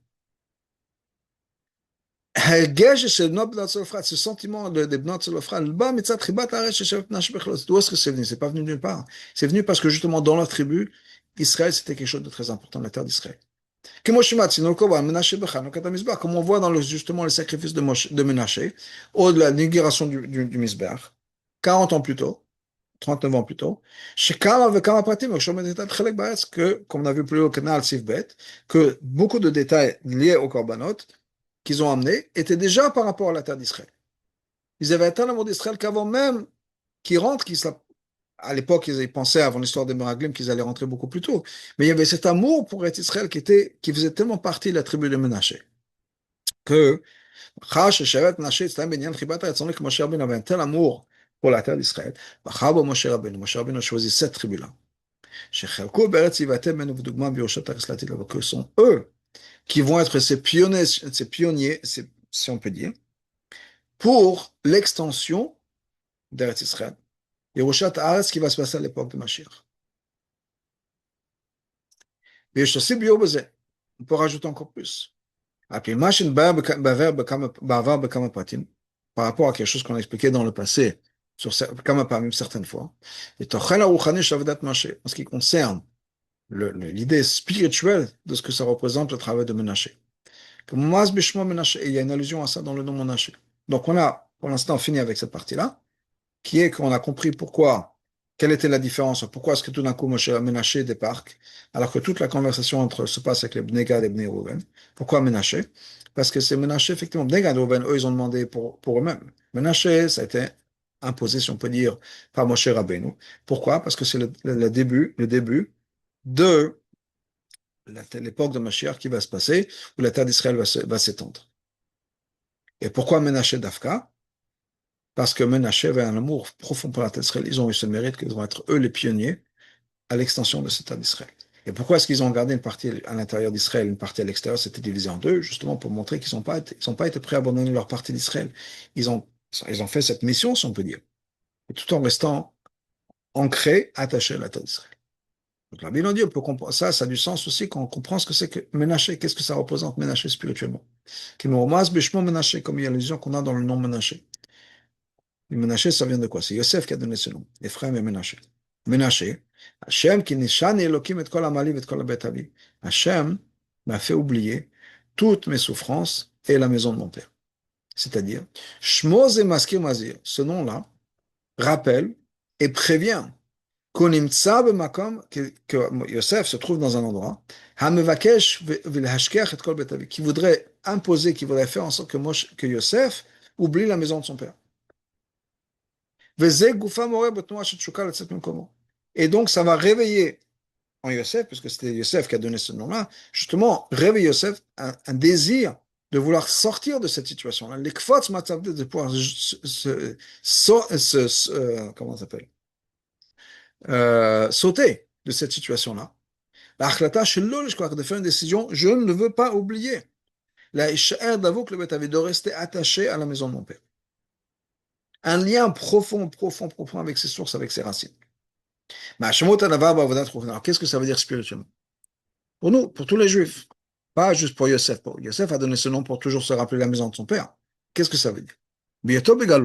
ההרגש של בנות צלפחד, ce sentiment de בנות צלפחד, בא מצד חיבת הארץ של שבט מנשה בכלל. D'où est-ce que c'est venu? C'est pas venu de nulle part. C'est venu parce que justement dans leur tribu, Israël c'était quelque chose de très important, la terre d'Israël. Comme on voit dans justement le sacrifice de Ménaché, au de la l'inauguration du Misbéach, 40 ans plus tôt, 39 ans plus tôt, que, comme on a vu plus haut au canal Sifbet, que beaucoup de détails liés au Korbanot qu'ils ont amenés étaient déjà par rapport à la terre d'Israël. Ils avaient atteint l'amour d'Israël qu'avant même qu'ils rentrent, à l'époque, ils pensaient, avant l'histoire des Meraglim, qu'ils allaient rentrer beaucoup plus tôt. Mais il y avait cet amour pour Israël qui faisait tellement partie de la tribu de Ménaché que Moshe Rabbeinu avait un tel amour pour la terre d'Israël. Moshe Rabbeinu a choisi cette tribu-là. Que sont eux qui vont être ces pionniers, si on peut dire, pour l'extension d'Eretz Israël. Yerushat Haaretz qui va se passer à l'époque de Mashiach. On peut rajouter encore plus. Par rapport à quelque chose qu'on a expliqué dans le passé, sur certaines fois, en ce qui concerne l'idée spirituelle de ce que ça représente le travail de Ménaché. Il y a une allusion à ça dans le nom Ménaché. Donc on a pour l'instant fini avec cette partie-là, qui est qu'on a compris quelle était la différence, pourquoi est-ce que tout d'un coup Moshe Ménaché débarque, alors que toute la conversation se passe avec les Bnei Gad et Bnei Reuven. Pourquoi Ménaché? Parce que c'est Ménaché, effectivement, Bnei Gad et Reuven, eux, ils ont demandé pour eux-mêmes. Ménaché, ça a été imposé, si on peut dire, par Moshe Rabbeinu. Pourquoi? Parce que c'est le début de l'époque de Mashiach qui va se passer, où la terre d'Israël va s'étendre. Et pourquoi Ménaché d'Afka? Parce que Ménaché avait un amour profond pour la terre d'Israël. Ils ont eu ce mérite qu'ils vont être eux les pionniers à l'extension de cette terre d'Israël. Et pourquoi est-ce qu'ils ont gardé une partie à l'intérieur d'Israël, une partie à l'extérieur, c'était divisé en deux, justement pour montrer qu'ils n'ont pas été prêts à abandonner leur partie d'Israël. Ils ont, ils ont fait cette mission, si on peut dire, et tout en restant ancrés, attachés à la terre d'Israël. Donc la Bible dit, on peut comprendre ça, ça a du sens aussi quand on comprend ce que c'est que Ménaché, qu'est-ce que ça représente Ménaché spirituellement. Qui me remas Bishmo Ménaché, comme il y a l'illusion qu'on a dans le nom Ménaché. Ménaché, ça vient de quoi? C'est Yosef qui a donné ce nom, Ephraim et Ménaché. Ménaché, Hachem qui nishan Elohim et kol amali et kol bet avi. Hachem m'a fait oublier toutes mes souffrances et la maison de mon père. C'est-à-dire, Shmoz et Maskir Mazir, ce nom-là, rappelle et prévient qu'on imtsa b'makom, que Yosef se trouve dans un endroit, Hamevakesh v'lhashkeach et kol bet avi, qui voudrait imposer, qui voudrait faire en sorte que Yosef oublie la maison de son père. Et donc, ça va réveiller en Yosef, puisque c'était Yosef qui a donné ce nom-là, justement, réveiller Yosef un désir de vouloir sortir de cette situation-là. De pouvoir comment ça s'appelle? Sauter de cette situation-là. De faire une décision, je ne veux pas oublier. De rester attaché à la maison de mon père. Un lien profond, profond, profond avec ses sources, avec ses racines. Mais alors, qu'est-ce que ça veut dire spirituellement? Pour nous, pour tous les juifs, pas juste pour Yosef. Yosef a donné ce nom pour toujours se rappeler la maison de son père. Qu'est-ce que ça veut dire?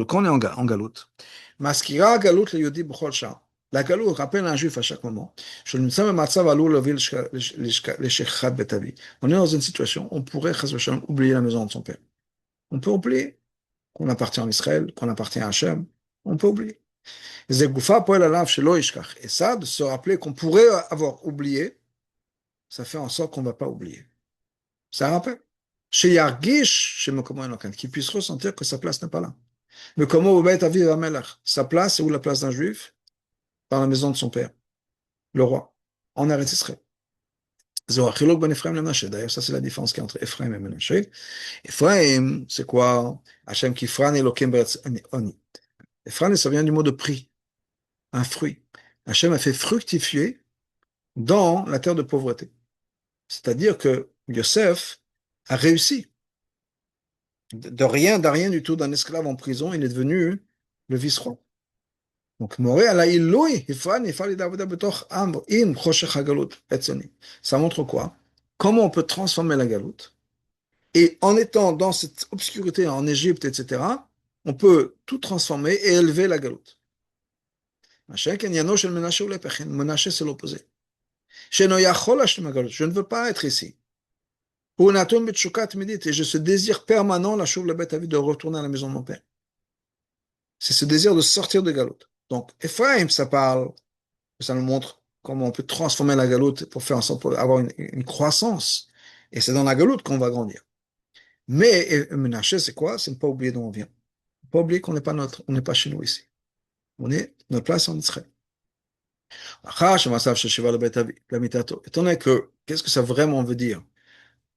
Quand on est en galoute, Maskira galout le yodi b'chol shah. La galoute rappelle un juif à chaque moment. On est dans une situation où on pourrait oublier la maison de son père. On peut oublier qu'on appartient à Israël, qu'on appartient à Hachem. On peut oublier. Et ça, de se rappeler qu'on pourrait avoir oublié, ça fait en sorte qu'on ne va pas oublier. Ça rappelle. Chez Yargish, chez Mekomo Enokan, qu'il puisse ressentir que sa place n'est pas là. Mais comment Obed Aviv Amelach, sa place, c'est où la place d'un juif? Dans la maison de son père, le roi, en Eretz Israël. D'ailleurs, ça c'est la différence qu'il y a entre Ephraim et Menaché. Ephraim, c'est quoi? Hachem Kifran Elokim Beretz Oni. Ephraim, ça vient du mot de prix, un fruit. Hachem a fait fructifier dans la terre de pauvreté. C'est-à-dire que Yosef a réussi. De rien du tout, d'un esclave en prison, il est devenu le vice-roi. Donc, Moré ala ilui, ifran, ifali d'avoda betoch am, im, choshech hagalut, etzoni. Ça montre quoi? Comment on peut transformer la galoute? Et en étant dans cette obscurité en Égypte, etc., on peut tout transformer et élever la galoute. Menaché, c'est l'opposé. Je ne veux pas être ici. Et j'ai ce désir permanent, la chouv le bête de retourner à la maison de mon père. C'est ce désir de sortir de galoute. Donc, Ephraim, ça parle, ça nous montre comment on peut transformer la galoute pour faire en sorte pour avoir une croissance. Et c'est dans la galoute qu'on va grandir. Mais Menaché, c'est quoi? C'est ne pas oublier d'où on vient. Ne pas oublier qu'on n'est pas notre, on n'est pas chez nous ici. On est notre place en Israël. Étant donné que, qu'est-ce que ça vraiment veut dire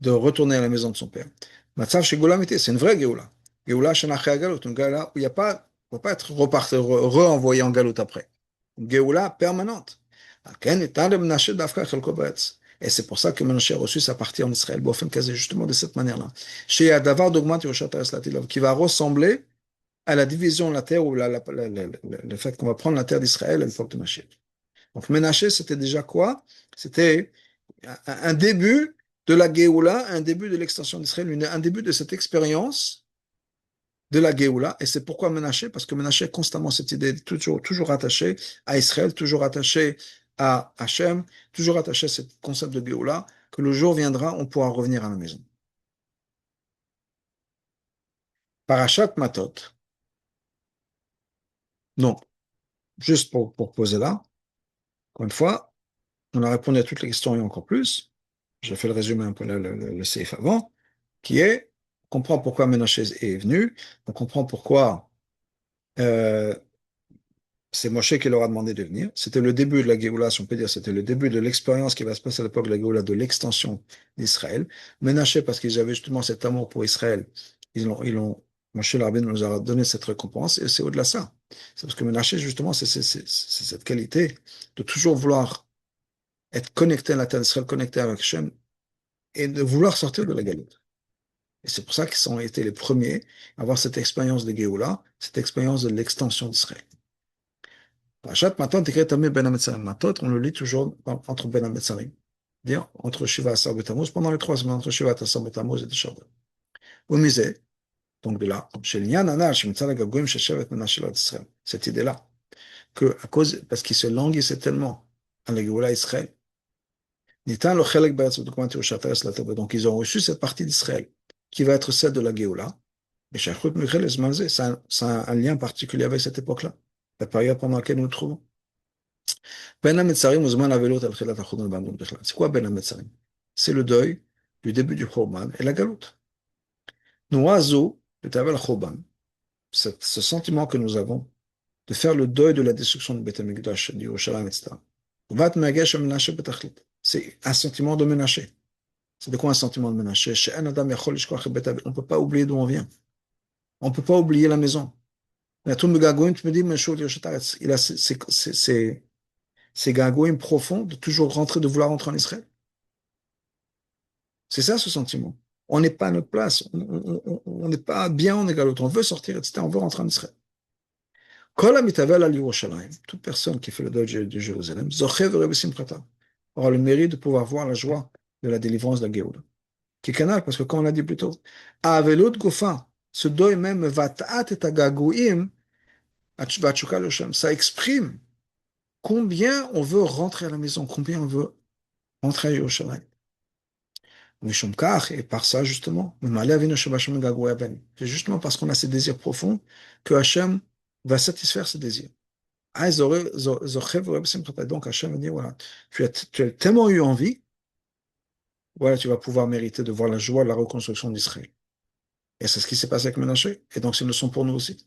de retourner à la maison de son père? Matzav chez Goulamité, c'est une vraie Géoula. Géoula Shenachei Galut, une Géoula où il y a pas, on ne va pas être reparti, re-envoyé en Galoute après. Une Géoula permanente. Et c'est pour ça que Menashe a reçu sa partie en Israël, justement de cette manière-là. Chez Adavar Dogmat qui va ressembler à la division de la terre ou le fait qu'on va prendre la terre d'Israël à l'époque de Mashiach. Donc Ménaché, c'était déjà quoi? C'était un début de la Géoula, un début de l'extension d'Israël, un début de cette expérience de la Géoula. Et c'est pourquoi Ménaché? Parce que Ménaché, constamment, cette idée toujours attachée à Israël, toujours attachée à Hachem, toujours attachée à ce concept de Géoula, que le jour viendra, on pourra revenir à la maison. Parashat Matot. Donc, juste pour poser là, encore une fois, on a répondu à toutes les questions et encore plus. J'ai fait le résumé un peu le CF avant, qui est, on comprend pourquoi Ménaché est venu, on comprend pourquoi euh, c'est Moshe qui leur a demandé de venir. C'était le début de la Géoula, si on peut dire, c'était le début de l'expérience qui va se passer à l'époque de la Géoula, de l'extension d'Israël. Ménaché, parce qu'ils avaient justement cet amour pour Israël, Moshe Rabbeinu nous a donné cette récompense, et c'est au-delà de ça. C'est parce que Ménaché, justement, c'est cette qualité de toujours vouloir être connecté à la terre d'Israël, connecté avec Hachem, et de vouloir sortir de la galette. Et c'est pour ça qu'ils ont été les premiers à avoir cette expérience de Géoula, cette expérience de l'extension d'Israël. Parashat Matot, écrit Tamé Ben Hametzarim. Matot, on le lit toujours entre Ben Hametzarim, c'est-à-dire entre Shiva Asar B'Tammuz, pendant les 3 semaines, entre Shiva Asar B'Tammuz et Tisha B'Av. Au musée, donc de là, chez l'Inyan Anal, chez Mitzal HaGagoyim, chez Shevet Menashe Israël, cette idée-là, que à cause, parce qu'ils se languissaient tellement à la Géoula Israël, Nitan lo chelek be'eretz v'dokman Yerushalayim la Torah. Donc ils ont reçu cette partie d'Israël qui va être celle de la Géoula. Et Shachut Michel Esmanzé, ça a un lien particulier avec cette époque-là, la période pendant laquelle nous nous trouvons. Ben Hametzarim Uzman Avelot al Chilat HaChurban B'Amud Bechlat. C'est quoi Ben Hametzarim? C'est le deuil du début du Churban et la galoute. Nous, Azo, le Tavel Churban, ce sentiment que nous avons de faire le deuil de la destruction de Beth Amikdash, du Yerushalayim, etc. Vat Megash Menashe Betachlit. C'est un sentiment de Menashe. C'est de quoi un sentiment de Menashe? On ne peut pas oublier d'où on vient. On ne peut pas oublier la maison. Il a ces gargouilles profonds de toujours rentrer, de vouloir rentrer en Israël. C'est ça ce sentiment. On n'est pas à notre place. On n'est pas bien en égal. On veut sortir, etc. On veut rentrer en Israël. Toute personne qui fait le deuil de Jérusalem aura le mérite de pouvoir voir la joie de la délivrance de la Géoula. Qui est canal, parce que comme on l'a dit plus tôt, ce deuil même va ça exprime combien on veut rentrer à la maison, combien on veut rentrer à Yerushalayim. Et par ça, justement, c'est justement parce qu'on a ces désirs profonds que Hachem va satisfaire ces désirs. Donc Hachem va dire, voilà, tu as tellement eu envie, voilà, tu vas pouvoir mériter de voir la joie de la reconstruction d'Israël. Et c'est ce qui s'est passé avec Ménaché. Et donc c'est une leçon pour nous aussi.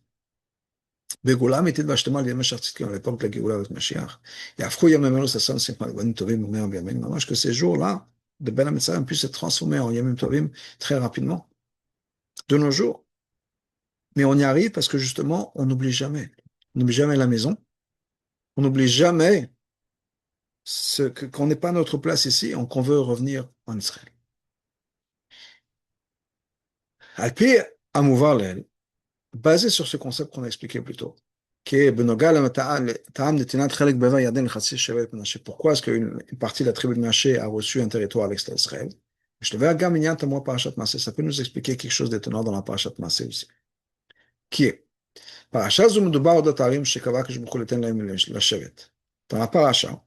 בגאולה אמיתית והשלמה על ימי שרציתים, à l'époque de la Géoula avec Mashiach. Et après, Yamim ça sonne simplement Yamim Tovim, Yamim, Mamash, que ces jours-là de Ben Hametzarim puissent se transformer en Yamim Tovim très rapidement, de nos jours. Mais on y arrive parce que justement, on n'oublie jamais. On n'oublie jamais la maison. On n'oublie jamais qu'on n'est pas à notre place ici, qu'on veut revenir en Israël. Alpi Amouvar basé sur ce concept qu'on a expliqué plus tôt, Pourquoi est-ce qu'une partie de la tribu de Manassé a reçu un territoire à l'extérieur d'Israël? Ça peut nous expliquer quelque chose d'étonnant dans la parashat Massé aussi. Qui est? Parashat Zumudoubar Odotarim Shekava Kishbuchol Eten Laim Lashevet. Dans la paracha,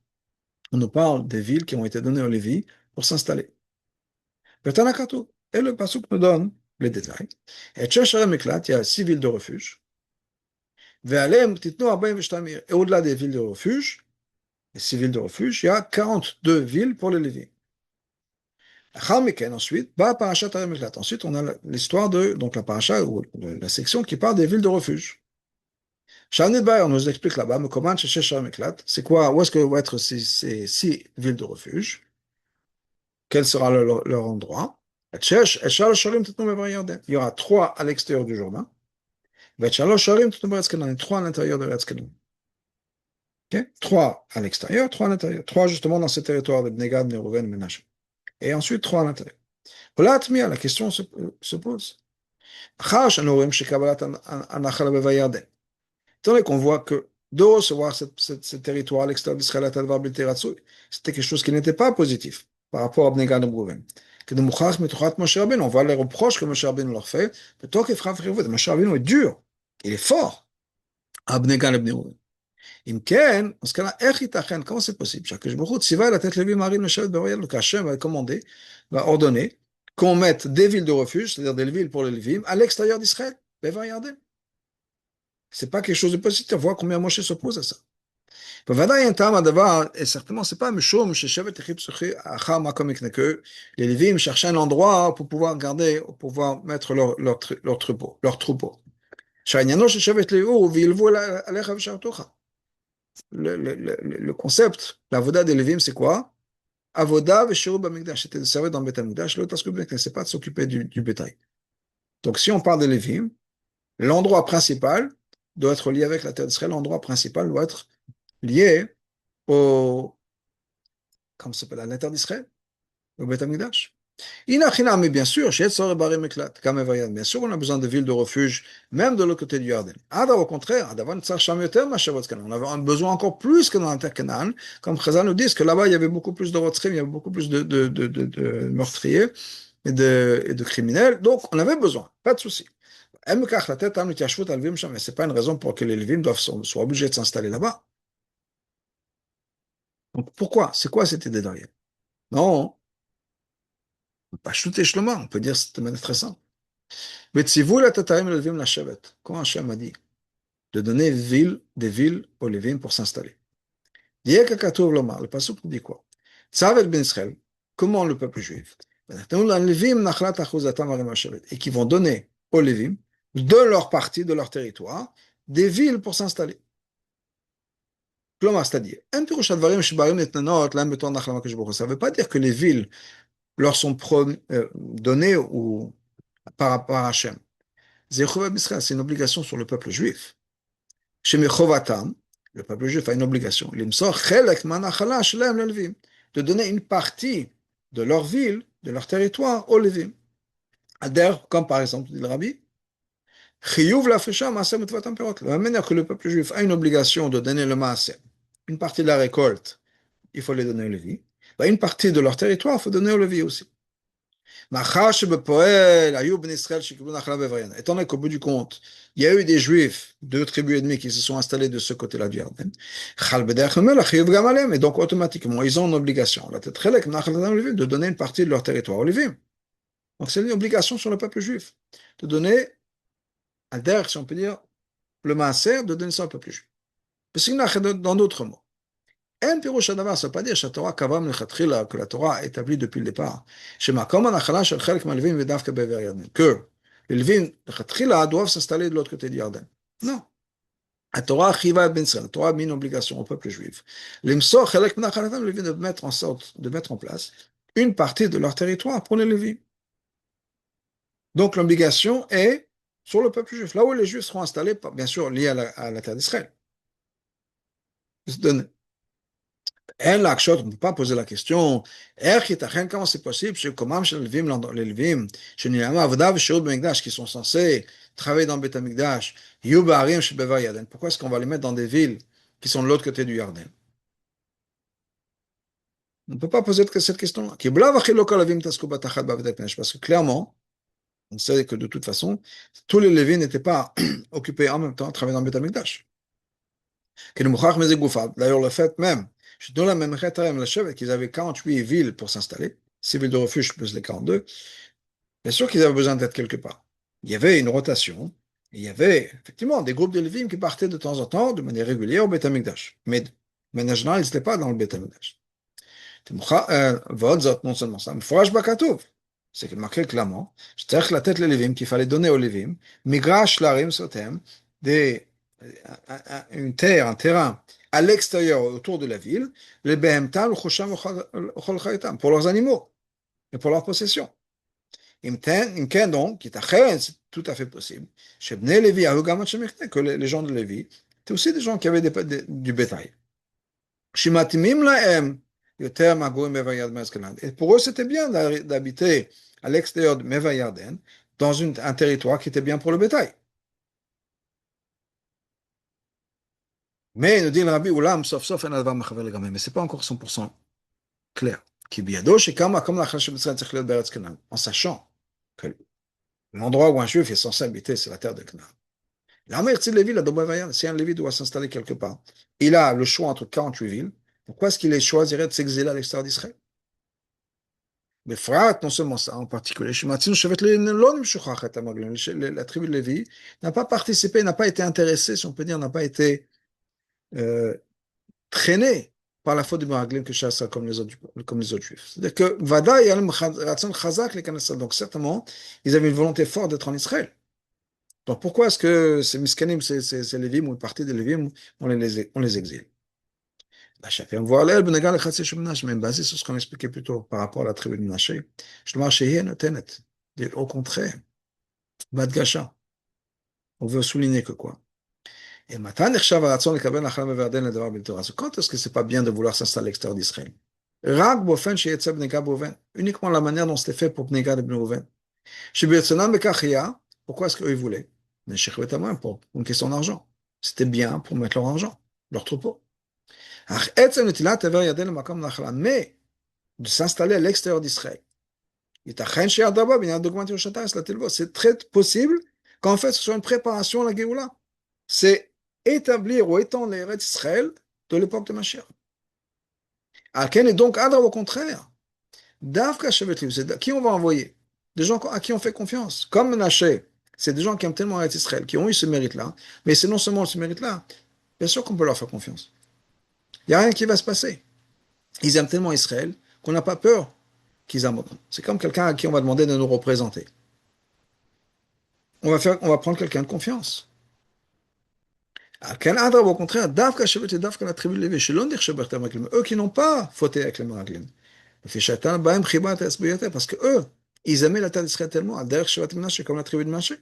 on nous parle des villes qui ont été données aux Lévis pour s'installer. Vetanakato. Et le pasuk nous donne les détails. Et Tchèchere Meklat, il y a 6 villes de refuge. Ve'alem Titno Abayim Veshtamir. Et au-delà des villes de refuge, les 6 villes de refuge, il y a 42 villes pour les Lévis. Ensuite, ensuite, on a l'histoire de donc la paracha ou la section qui parle des villes de refuge. On nous explique là-bas, c'est quoi, où est-ce que vont être ces 6 villes de refuge? Quel sera leur endroit? Il y aura 3 à l'extérieur du Jourdain. Et 3 à l'intérieur de l'Eretz Kenan. Okay? 3 à l'extérieur, 3 à l'intérieur. 3 justement dans ce territoire de Bnei-Gad, Nerouven, Ménaché. Et ensuite 3 à l'intérieur. La question se pose. Étant donné qu'on voit que de recevoir ce territoire à l'extérieur d'Israël, c'était quelque chose qui n'était pas positif par rapport à Bnei-Gad et Nerouven. On voit les reproches que Moshe Rabbeinu leur fait. Moshe Rabbeinu est dur, il est fort à Bnei-Gad et Nerouven. Dans ce cas-là, comment c'est possible? Qu'Hachem va commander, va ordonner qu'on mette des villes de refuge, c'est-à-dire des villes pour les Lévim, à l'extérieur d'Israël. C'est pas quelque chose de positif. On voit combien Moshe s'oppose à ça. Et certainement, c'est pas que les Lévim cherchaient un endroit pour pouvoir garder, pour pouvoir mettre leur troupeau. Le concept, l'avoda des Lévim, c'est quoi? Avoda et Shiru Bamikdash, c'était de servir dans le Beth Amikdash, c'est pas de s'occuper du bétail. Donc, si on parle des Lévim, l'endroit principal doit être lié avec la terre d'Israël, l'endroit principal doit être lié au, comment ça s'appelle, à la terre d'Israël, au Beth Amikdash. Mais bien sûr, bien sûr, on a besoin de villes de refuge, même de l'autre côté du Yarden. Au contraire, on avait un besoin encore plus que dans la terre Canaan, comme Chazal nous dit que là-bas, il y avait beaucoup plus de rotzrim, il y avait beaucoup plus de meurtriers et de criminels, donc on avait besoin, pas de souci. Mais c'est pas une raison pour que les Lévim soient obligés de s'installer là-bas. Donc pourquoi? C'est quoi cette idée derrière? Non, pas shooter Shlomo, on peut dire de manière très simple. Mais si vous, la Tatarim et Levim, la Shevet, quand Hachem a dit de donner des villes aux Lévim pour s'installer. Le Pasuk nous dit quoi? Tzavel ben Israël, comment le peuple juif? Et qui vont donner aux Lévim, de leur partie, de leur territoire, des villes pour s'installer. C'est-à-dire, ça ne veut pas dire que les villes leur sont données par rapport à Hachem. C'est une obligation sur le peuple juif. Chez Mechovatam, le peuple juif a une obligation. De donner une partie de leur ville, de leur territoire aux Lévim. Comme par exemple, dit le Rabbi, de la même manière que le peuple juif a une obligation de donner le maaser, une partie de la récolte, il faut les donner aux Lévim. Une partie de leur territoire, il faut donner aux Lévim aussi. Étant donné qu'au bout du compte, il y a eu des Juifs, 2 tribus et demie qui se sont installés de ce côté-là du Yarden, et donc automatiquement, ils ont une obligation de donner une partie de leur territoire aux Lévim. Donc c'est une obligation sur le peuple juif de donner, si on peut dire, le maaser, de donner ça au peuple juif. Dans d'autres mots. Ça ne veut pas dire que la Torah a établi depuis le départ que les Lévim doivent s'installer de l'autre côté du Yarden. Non. La Torah a mis une obligation au peuple juif. Les Lévim de mettre en sorte, de mettre en place une partie de leur territoire pour les Lévim. Donc l'obligation est sur le peuple juif. Là où les Juifs seront installés, bien sûr liés à la terre d'Israël. Elle, l'akshot, on ne peut pas poser la question. Comment c'est possible comment chez les Levim, chez Niyama, Avodah, Shirut B'Mikdash, qui sont censés travailler dans le Beth Amikdash, Yu Ba'arim, Shebeva Yarden. Pourquoi est-ce qu'on va les mettre dans des villes qui sont de l'autre côté du Yarden? On ne peut pas poser cette question-là. Parce que clairement, on sait que de toute façon, tous les Lévites n'étaient pas occupés en même temps à travailler dans le Beth Amikdash. D'ailleurs, le fait même, dans la même qu'ils avaient 48 villes pour s'installer, 6 villes de refuge plus les 42, bien sûr qu'ils avaient besoin d'être quelque part. Il y avait une rotation, et il y avait effectivement des groupes de Lévim qui partaient de temps en temps, de manière régulière, au Beth Amikdash. Mais de manière générale, ils n'étaient pas dans le Beth Amikdash. Non seulement ça, mais Fourage Bakatov. C'est marqué clairement, c'est-à-dire la tête les Lévim qu'il fallait donner aux Lévim, Migrash Larim Sotem, une terre, un terrain à l'extérieur, autour de la ville, les Behemtam, pour leurs animaux et pour leur possession. Donc, qui est c'est tout à fait possible. Chez Bnei Lévi, que les gens de Lévi, c'est aussi des gens qui avaient du bétail. Et pour eux, c'était bien d'habiter à l'extérieur de Meva Yarden, dans un territoire qui était bien pour le bétail. Mais nous dit le Rabbi Oulam, sauf sauf un advar machaver le mais c'est pas encore 100% clair. Qui biado shekama comme la chashem b'Israël tzarich liot be'eretz Canaan, en sachant que l'endroit où un juif est censé habiter, c'est la terre de Canaan. L'armée de Lévi, la Dobavayan, si un Lévi doit s'installer quelque part, il a le choix entre 48 villes. Pourquoi est-ce qu'il choisirait de s'exiler à l'extérieur d'Israël? Mais Frat, non seulement ça, en particulier, la tribu de Lévi n'a pas participé, n'a pas été intéressée, si on peut dire, n'a pas été euh, traînée par la faute du Meraglim que Shasa comme les autres juifs. C'est-à-dire que Vada et Ratson Chazak les Knesset, donc certainement, ils avaient une volonté forte d'être en Israël. Donc pourquoi est-ce que ces Miskanim, ces Lévim ou une partie des Lévim, on les exile? La chacun voit l'aile, Benagal et même basé sur ce qu'on expliquait plus tôt par rapport à la tribu de Menaché. Je le marche au contraire, Badgasha. On veut souligner que quoi? Et Matan Echshav Aratson le Kabel Achal Meverden le Devar Biltora. Quand est-ce que c'est pas bien de vouloir s'installer à l'extérieur d'Israël? Rak Bofen Sheyetzeb Nega Boven. Uniquement la manière dont c'était fait pour Nega de Bneuven. Chez Birtsanam Bekachia, pourquoi est-ce qu'eux ils voulaient? Mais chez Chvetamouin, pour une question d'argent. C'était bien pour mettre leur argent, leur troupeau. Mais de s'installer à l'extérieur d'Israël. C'est très possible qu'en fait ce soit une préparation à la Géoula. C'est établir ou étendre les rêves d'Israël de l'époque de Mashiach. Alken est donc Adra au contraire. Davka Shevet Levi, c'est qui on va envoyer? Des gens à qui on fait confiance. Comme Menaché, c'est des gens qui aiment tellement Eretz Israël, qui ont eu ce mérite-là, mais c'est non seulement ce mérite-là, bien sûr qu'on peut leur faire confiance. Il n'y a rien qui va se passer. Ils aiment tellement Israël qu'on n'a pas peur qu'ils abandonnent. C'est comme quelqu'un à qui on va demander de nous représenter. On va prendre quelqu'un de confiance. Au contraire, Davka Shevet et Davka la tribu de Lévi, eux qui n'ont pas fauté avec les Meraglim. Parce que eux, ils aimaient la terre d'Israël tellement, comme la tribu de Menaché.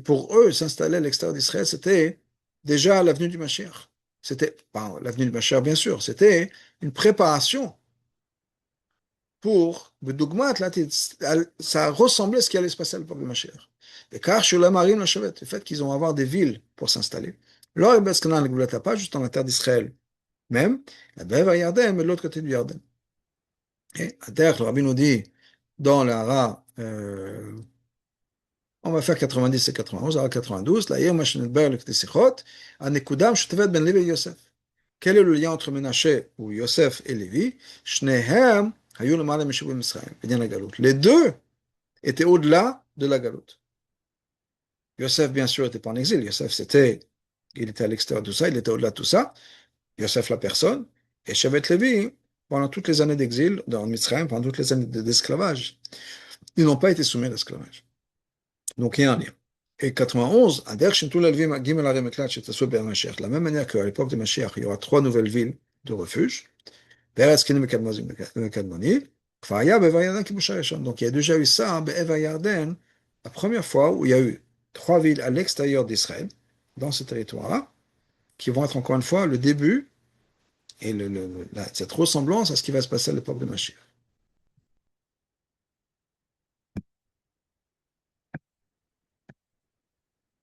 Pour eux, s'installer à l'extérieur d'Israël, c'était déjà l'avenue du Mashiach. C'était pas l'avenue du Mashiach, bien sûr, c'était une préparation pour ça ressemblait à ce qui allait se passer à l'époque du Mashiach. Et car sur la marine, le fait qu'ils vont avoir des villes pour s'installer. Là, pas juste dans la terre d'Israël même, la Beva Yarden, mais de l'autre côté du Yarden. Et à terre, le Rabbi nous dit dans la Hara, on va faire 90 et 91, alors 92, la Yom Hashanetber le Ktesichot, Anekudam Shtevet ben Lévi et Yosef. Quel est le lien entre Ménaché ou Yosef et Lévi? Shnehem Hayou Lemala Meshuvim Israël, bien la galoute. Les deux étaient au-delà de la galoute. Yosef, bien sûr, n'était pas en exil. Yosef, il était à l'extérieur de tout ça, il était au-delà de tout ça. Yosef, la personne. Et Shevet Lévi, pendant toutes les années d'exil, dans Mitzrayim, pendant toutes les années d'esclavage, ils n'ont pas été soumis à l'esclavage. Donc, il y a un lien. Et 91, la même manière qu'à l'époque de Mashiach, il y aura 3 nouvelles villes de refuge. Donc, il y a déjà eu ça, Be'eva Yarden, la première fois où il y a eu 3 villes à l'extérieur d'Israël, dans ce territoire-là, qui vont être encore une fois le début et cette ressemblance à ce qui va se passer à l'époque de Mashiach.